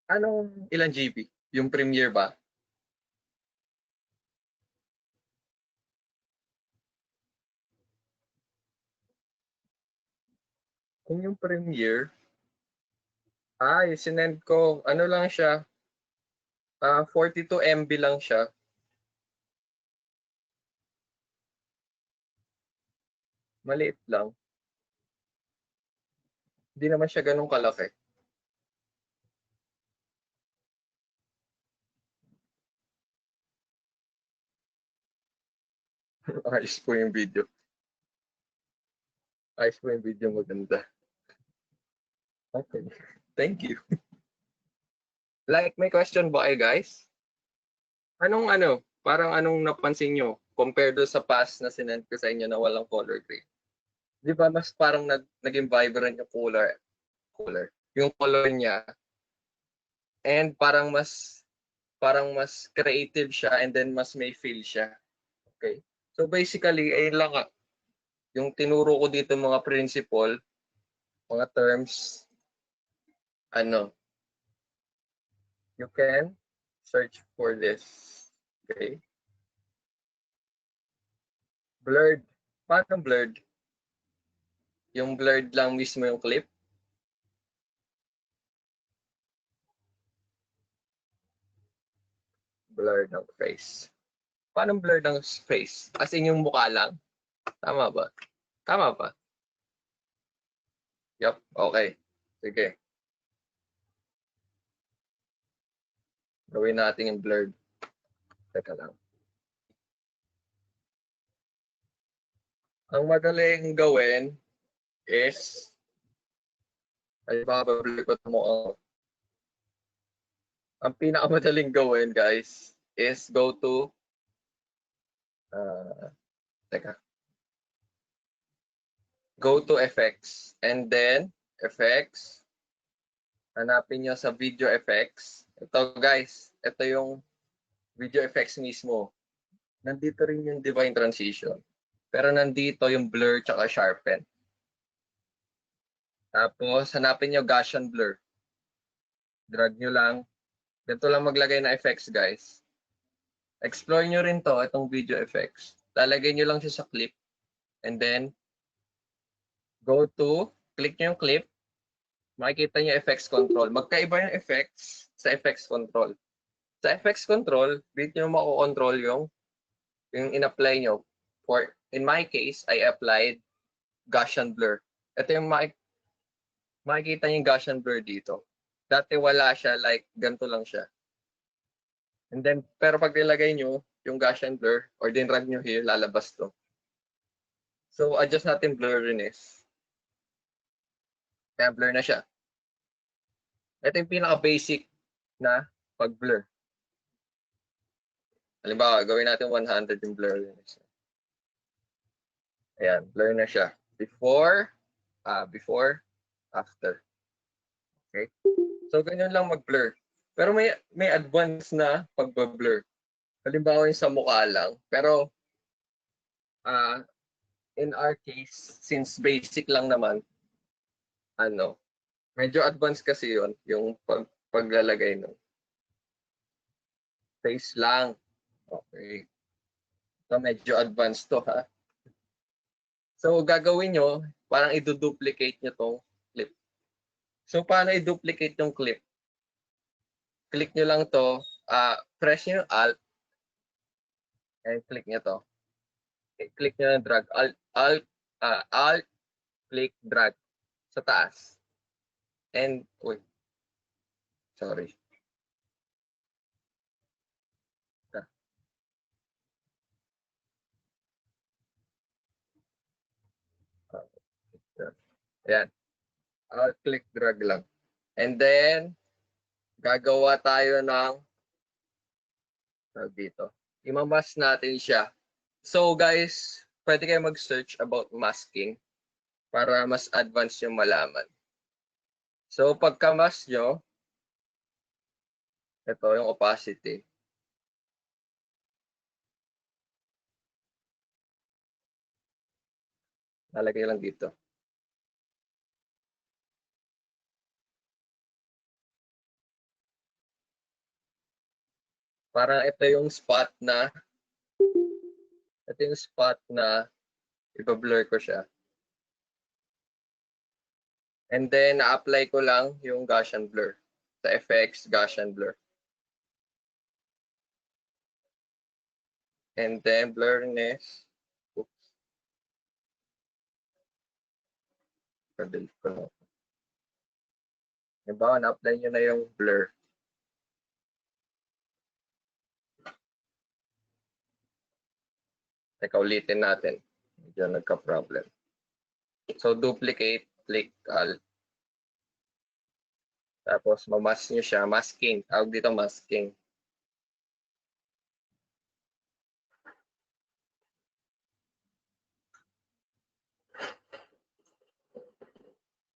anong ilang GB? Yung Premiere ba? Kung yung Premiere, yung sinend ko, ano lang siya, 42 MB lang siya. Maliit lang. Hindi naman siya ganun kalaki. Ayos po yung video. Ayos po yung video, maganda. Okay. Thank you. Like, may question ba kayo, guys? Parang anong napansin nyo compared do sa past na sinend ko sa inyo na walang color grade? Di ba mas parang naging vibrant yung color. Yung color niya and parang mas creative siya and then mas may feel siya. Okay? So basically, ayun lang yung tinuro ko dito mga principle, mga terms, ano, you can search for this. Okay? Blurred. Paano blurred? Yung blurred lang mismo yung clip. Blurred ng face. Paano blurred ng face? As in yung mukha lang. Tama ba? Tama ba? Yup. Okay. Sige. Gawin natin yung blurred. Teka lang. Ang madaling gawin is ay babalik ko mo ang pinakamadaling gawin, guys, is go to teka. Go to effects and then effects. Hanapin nyo sa video effects. Ito, guys. Ito yung video effects mismo. Nandito rin yung divine transition. Pero nandito yung blur tsaka sharpen. Tapos, hanapin nyo Gaussian blur. Drag nyo lang. Ganito lang maglagay na effects, guys. Explore nyo rin to, itong video effects. Lalagay nyo lang siya sa clip. And then, go to, click nyo yung clip. Makikita nyo effects control. Magkaiba yung effects sa effects control. Sa effects control, dito nyo mako-control yung in-apply nyo. In my case, I applied Gaussian blur. Ito yung makikita nyo yung Gaussian blur dito. Dati wala siya, like ganito lang siya. And then, pero pag nilagay nyo yung Gaussian blur or din drag nyo here, lalabas to. So, adjust natin blurriness. Kaya blur na siya. Ito yung pinaka-basic na pag-blur. Halimbawa, gawin natin 100 yung blurriness. Ayan, blur na siya. Before, after. Okay? So, ganyan lang mag-blur. Pero may advance na pag-blur. Halimbawa yung sa mukha lang. Pero, in our case, since basic lang naman, medyo advanced kasi yun, yung paglalagay ng face lang. Okay. So, medyo advanced to, ha? So, gagawin nyo, parang i-duplicate nyo tong clip. So, paano i-duplicate yung clip? Click nyo lang to, press nyo yung Alt, and click nyo to. Click nyo yung drag. Alt, click, drag sa taas. And, wait. Sorry. Ayan. Alt, click, drag lang. And then, gagawa tayo ng dito. Imamask natin siya. So, guys, pwede kayo mag-search about masking para mas advanced yung malaman. So, pagka-mask nyo, ito yung opacity. Lalagay lang dito. Parang ito yung spot na iba-blur ko siya. And then, na-apply ko lang yung Gaussian blur. Sa effects, Gaussian blur. And then, blurriness. Oops. Padelete ko na. Diba, na-apply nyo na yung blur. Teka, ulitin natin. Medyo nagka-problem. So, duplicate, click Alt. Tapos, mamask nyo siya. Masking. Tawag dito masking.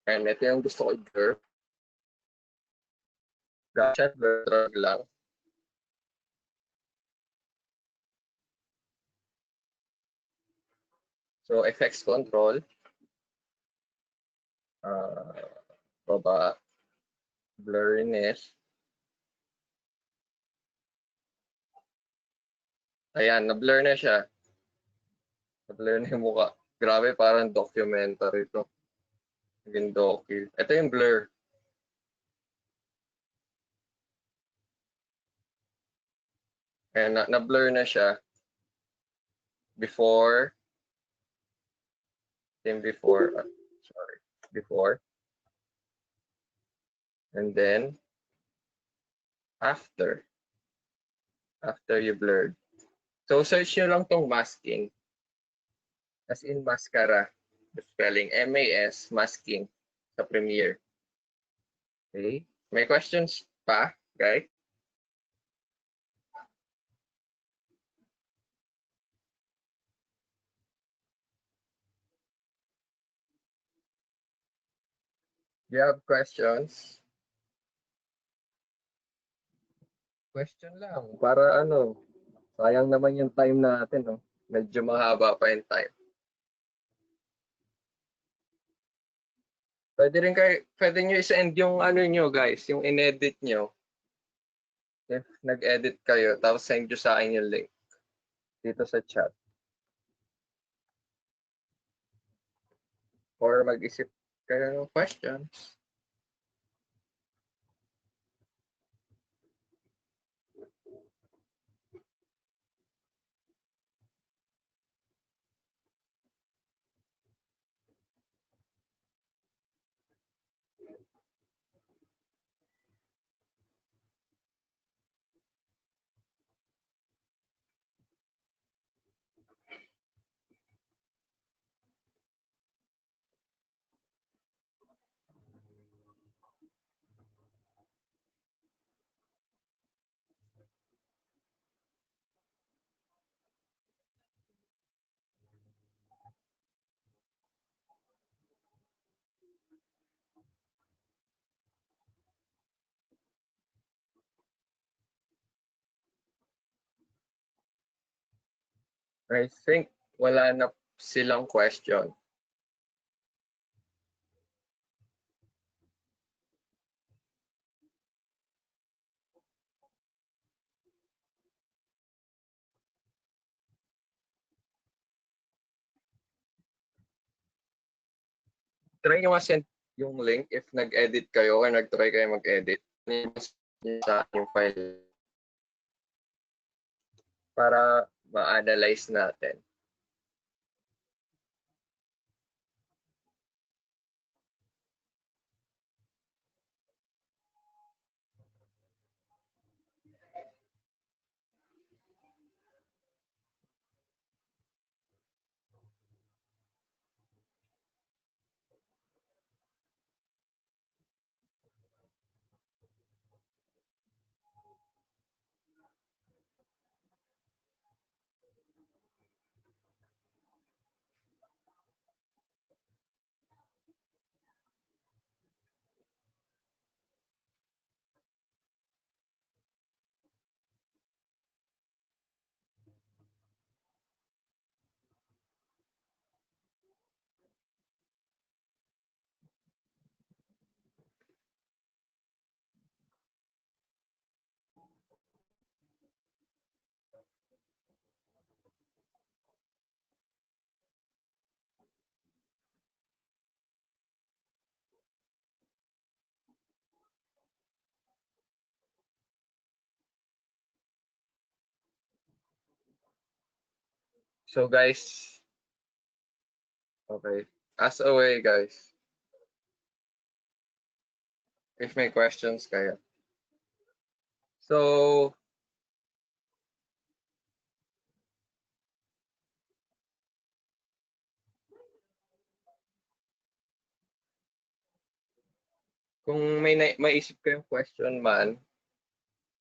And ito yung gusto ko i-blur. Gaussian blur, drag lang. So, effects control. Baba. Blurriness. Ayan, na-blur na siya. Na-blur na yung mukha. Grabe, parang documentary ito. Naging docu. Ito yung blur. Ayan, na-blur na siya. Before. Before. And then, after. After you blurred. So, search nyo lang tong masking. As in mascara. The spelling M-A-S, masking. Sa Premiere. Okay? May questions pa, guys? Do you have questions? Question lang. Para ano, sayang naman yung time natin, no? Medyo mahaba pa yung time. Pwede nyo i-send yung ano nyo, guys, yung in-edit nyo. If nag-edit kayo, tapos send nyo sa akin yung link dito sa chat. Or mag-isip kayo ng questions. I think wala na silang question. Try nyo send yung link if nag-edit kayo or nag-try kayo mag-edit. Sa yung file para ma-analyze natin. So guys, okay. Ask away guys. If may questions kayo. So, kung may maisip kayong question man,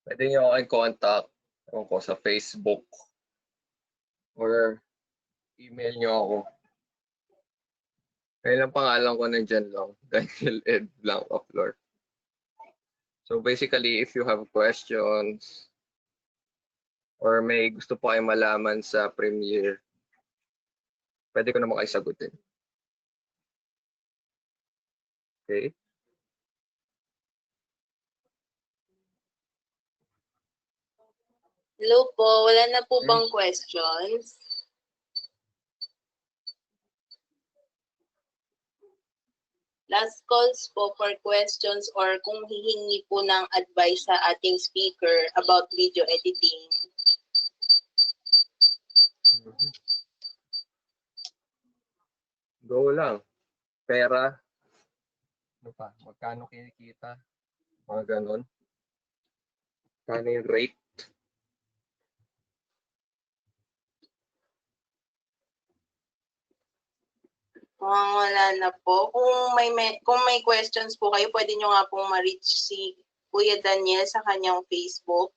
pwede nyo ako i-contact ko sa Facebook or email nyo ako. Kaya lang pangalan ko nandyan lang. Daniel Ed Blanca Flor. So basically, if you have questions or may gusto pa kayo malaman sa premiere, pwede ko naman kayo sagutin. Okay? Hello po, wala na po Hmm. bang questions? Last calls po for questions or kung hihingi po ng advice sa ating speaker about video editing. Mhm. Go lang. Pera. Ano pa? Magkano kinikita? Mga ganon. Kano yung rate? Wala na po. Kung may questions po kayo, pwede nyo nga pong ma-reach si Kuya Daniel sa kanyang Facebook.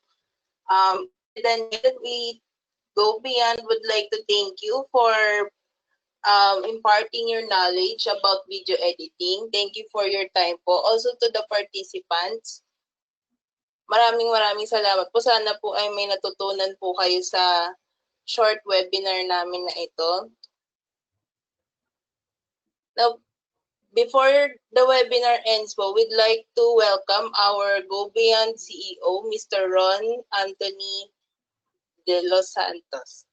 Daniel, we go beyond would like to thank you for imparting your knowledge about video editing. Thank you for your time po. Also to the participants, maraming salamat po. Sana po ay may natutunan po kayo sa short webinar namin na ito. Now, before the webinar ends po, we'd like to welcome our Go Beyond CEO, Mr. Ron Anthony de los Santos.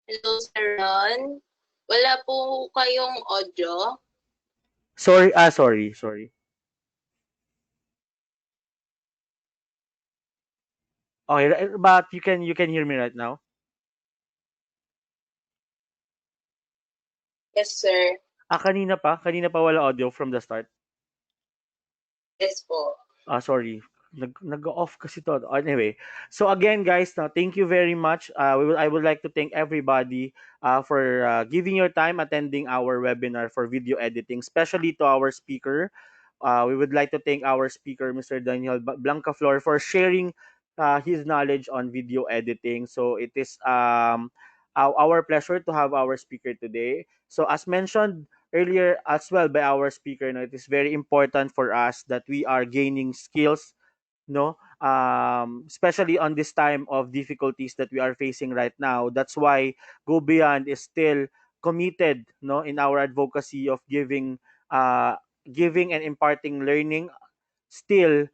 Hello, Sir Ron. Wala po kayong audio? Sorry, sorry. Okay, but you can hear me right now. Yes, sir. Kanina pa wala audio from the start. Yes po. Sorry. Nag-off kasi to. Anyway, so again, guys, now thank you very much. I would like to thank everybody for giving your time attending our webinar for video editing, especially to our speaker. We would like to thank our speaker, Mr. Daniel Blancaflor, for sharing his knowledge on video editing. So it is our pleasure to have our speaker today. So as mentioned earlier as well by our speaker, no, it is very important for us that we are gaining skills, no, especially on this time of difficulties that we are facing right now. That's why Go Beyond is still committed, no, in our advocacy of giving and imparting learning still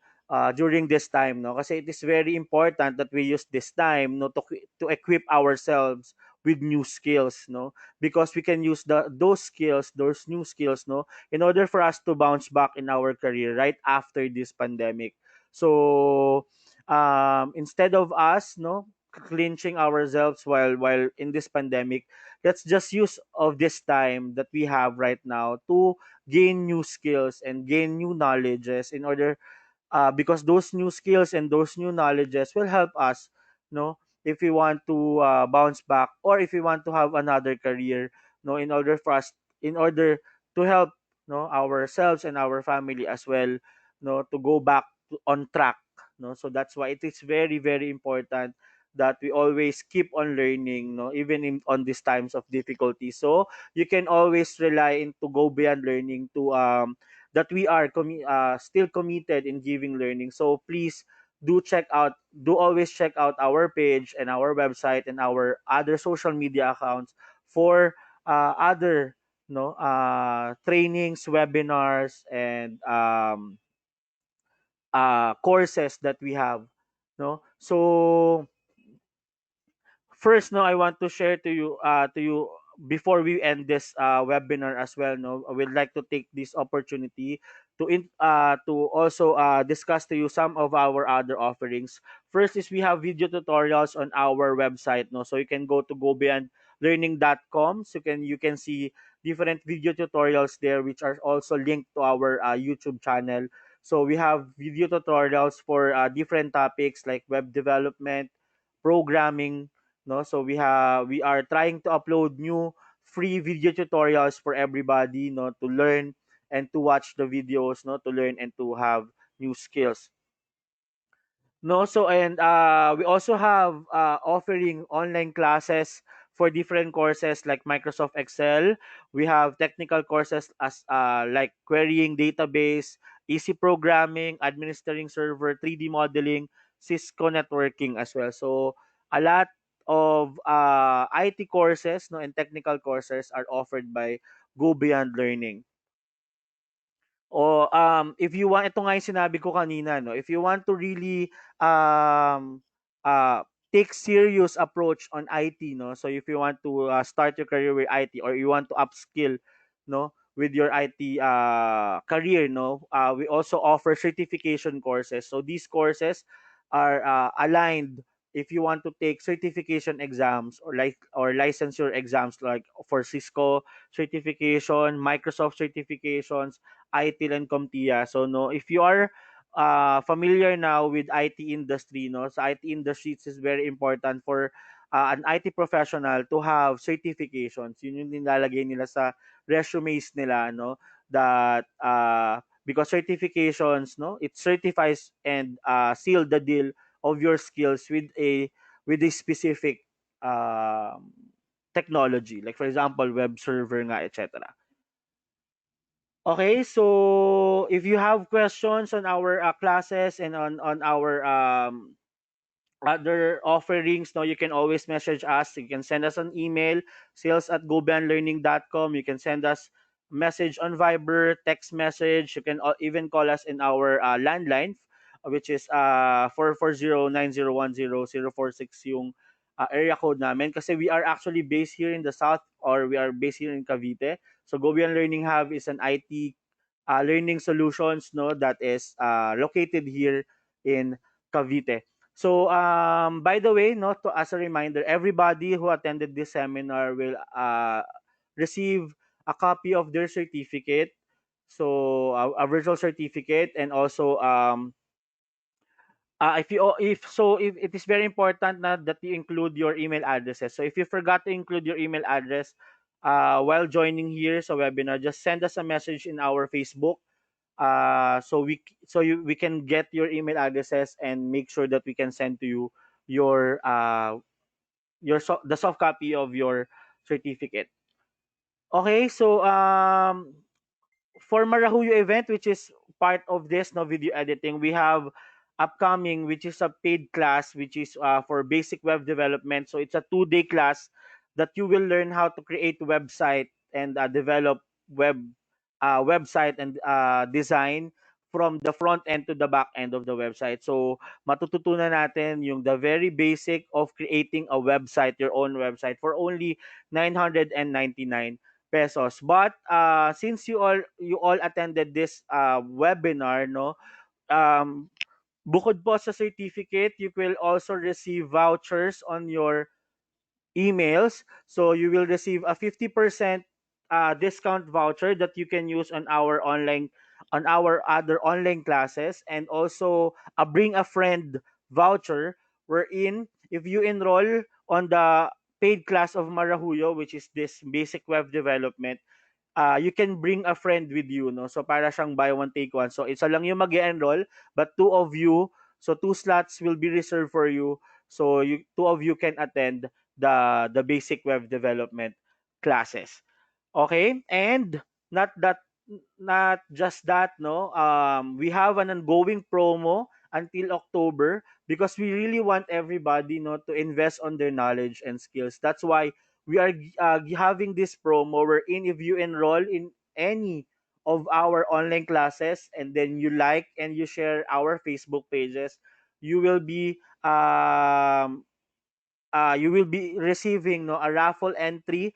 during this time, no, kasi it is very important that we use this time, no, to equip ourselves with new skills, no, because we can use those new skills, no, in order for us to bounce back in our career right after this pandemic. So instead of us, no, clinching ourselves while in this pandemic, let's just use of this time that we have right now to gain new skills and gain new knowledges in order, because those new skills and those new knowledges will help us, no, if we want to bounce back, or if we want to have another career, no, in order to help, no, ourselves and our family as well, no, to go back on track, no. So that's why it is very very important that we always keep on learning, no, even on these times of difficulty. So you can always rely into Go Beyond Learning to that we are still committed in giving learning. So please do always check out our page and our website and our other social media accounts for other, no, trainings, webinars, and courses that we have, no. So first, no, I want to share to you before we end this webinar as well, no, I would like to take this opportunity to also discuss to you some of our other offerings. First is we have video tutorials on our website, no, so you can go to gobeyondlearning.com, so you can see different video tutorials there, which are also linked to our YouTube channel. So we have video tutorials for different topics like web development, programming, no. So we are trying to upload new free video tutorials for everybody, no, to learn and to watch the videos, no, to learn and to have new skills, no. So and we also have offering online classes for different courses like Microsoft Excel. We have technical courses as like querying database, easy programming, administering server, 3D modeling, Cisco networking as well. So a lot of IT courses, no, and technical courses are offered by Go Beyond Learning. O if you want, ito nga yung sinabi ko kanina, no, if you want to really um, take serious approach on IT, no, so if you want to start your career with IT, or you want to upskill, no, with your IT career, no, we also offer certification courses. So these courses are aligned if you want to take certification exams, or licensure exams like for Cisco certification, Microsoft certifications, ITIL and CompTIA. So no, if you are familiar now with IT industry, no, sa IT industry it is very important for an IT professional to have certifications. Yun yung nilalagay nila sa resumes nila, no, that because certifications, no, it certifies and seal the deal of your skills with a specific um, technology, like for example web server nga, etc. Okay, so if you have questions on our classes and on our other offerings, no, you can always message us. You can send us an email, sales@gobanlearning.com. You can send us message on Viber, text message. You can even call us in our landline, which is 440-9010-046 yung area code namin kasi we are actually based here in the south, or we are based here in Cavite. So Go Beyond Learning Hub is an IT learning solutions, no, that is located here in Cavite. So by the way, no, to as a reminder, everybody who attended this seminar will receive a copy of their certificate, so a virtual certificate, and also if it is very important na that you include your email addresses. So if you forgot to include your email address while joining here sa webinar, just send us a message in our Facebook, we can get your email addresses and make sure that we can send to you your the soft copy of your certificate. Okay, so for Marahuyo event, which is part of this no video editing, we have upcoming, which is a paid class, which is for basic web development. So it's a 2-day class that you will learn how to create website and develop website and design from the front end to the back end of the website. So matututunan natin yung the very basic of creating a website, your own website, for only 999 pesos. But since you all attended this webinar, no, bukod po sa certificate, you will also receive vouchers on your emails. So you will receive a 50% discount voucher that you can use on our other online classes, and also a bring a friend voucher, wherein if you enroll on the paid class of Marahuyo, which is this basic web development, you can bring a friend with you, no? So para siyang buy one take one. So isa lang yung mag-enroll, but two of you, so two slots will be reserved for you. So two of you can attend the basic web development classes. Okay? And not that not just that, no. We have an ongoing promo until October because we really want everybody, no, to invest on their knowledge and skills. That's why we are having this promo wherein if you enroll in any of our online classes and then you like and you share our Facebook pages, you will be receiving, no, a raffle entry,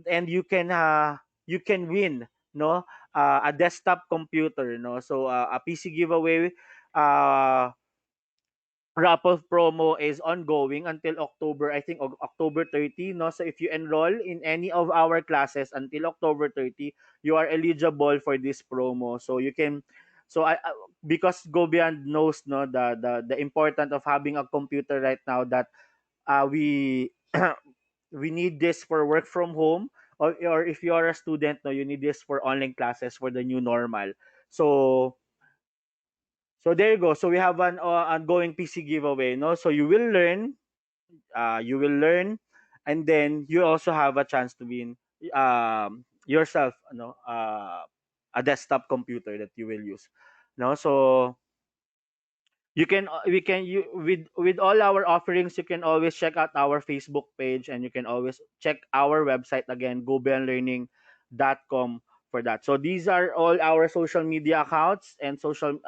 and you can win, no, a desktop computer, no. So a PC giveaway uh raffle promo is ongoing until October, I think October 30, no. So if you enroll in any of our classes until October 30, you are eligible for this promo. So you can, so because Go Beyond knows, no, the importance of having a computer right now, that we we need this for work from home, or if you are a student, no, you need this for online classes for the new normal. So there you go. So we have an ongoing PC giveaway, no. So you will learn, and then you also have a chance to win yourself, no, a desktop computer that you will use, no. So you can we can you with all our offerings, you can always check out our Facebook page, and you can always check our website again, gobeyondlearning.com, for that. So these are all our social media accounts and social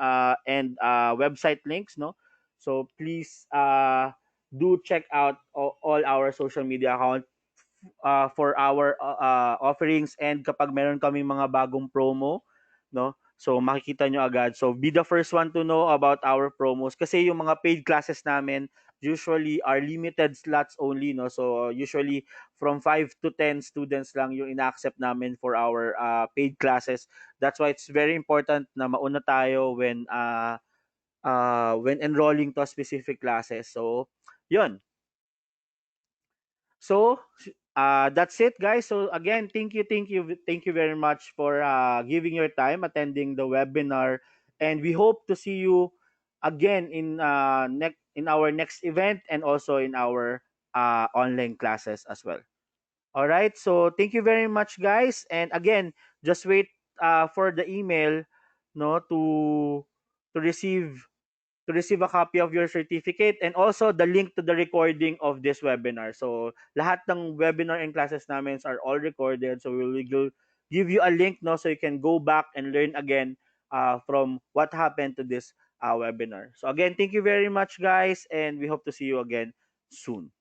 and website links, no. So please do check out all our social media accounts for our offerings, and kapag meron kaming mga bagong promo, no, so makikita nyo agad. So be the first one to know about our promos, kasi yung mga paid classes namin usually are limited slots only, no. So usually from 5 to 10 students lang yung ina-accept namin for our paid classes. That's why it's very important na mauna tayo when enrolling to specific classes. So yun. So that's it, guys. So again, thank you very much for giving your time attending the webinar, and we hope to see you again in our next event, and also in our online classes as well. All right. So thank you very much, guys. And again, just wait for the email, no, to receive a copy of your certificate, and also the link to the recording of this webinar. So lahat ng webinar and classes namin are all recorded. So we will give you a link, no, so you can go back and learn again from what happened to this webinar. So again, thank you very much, guys, and we hope to see you again soon.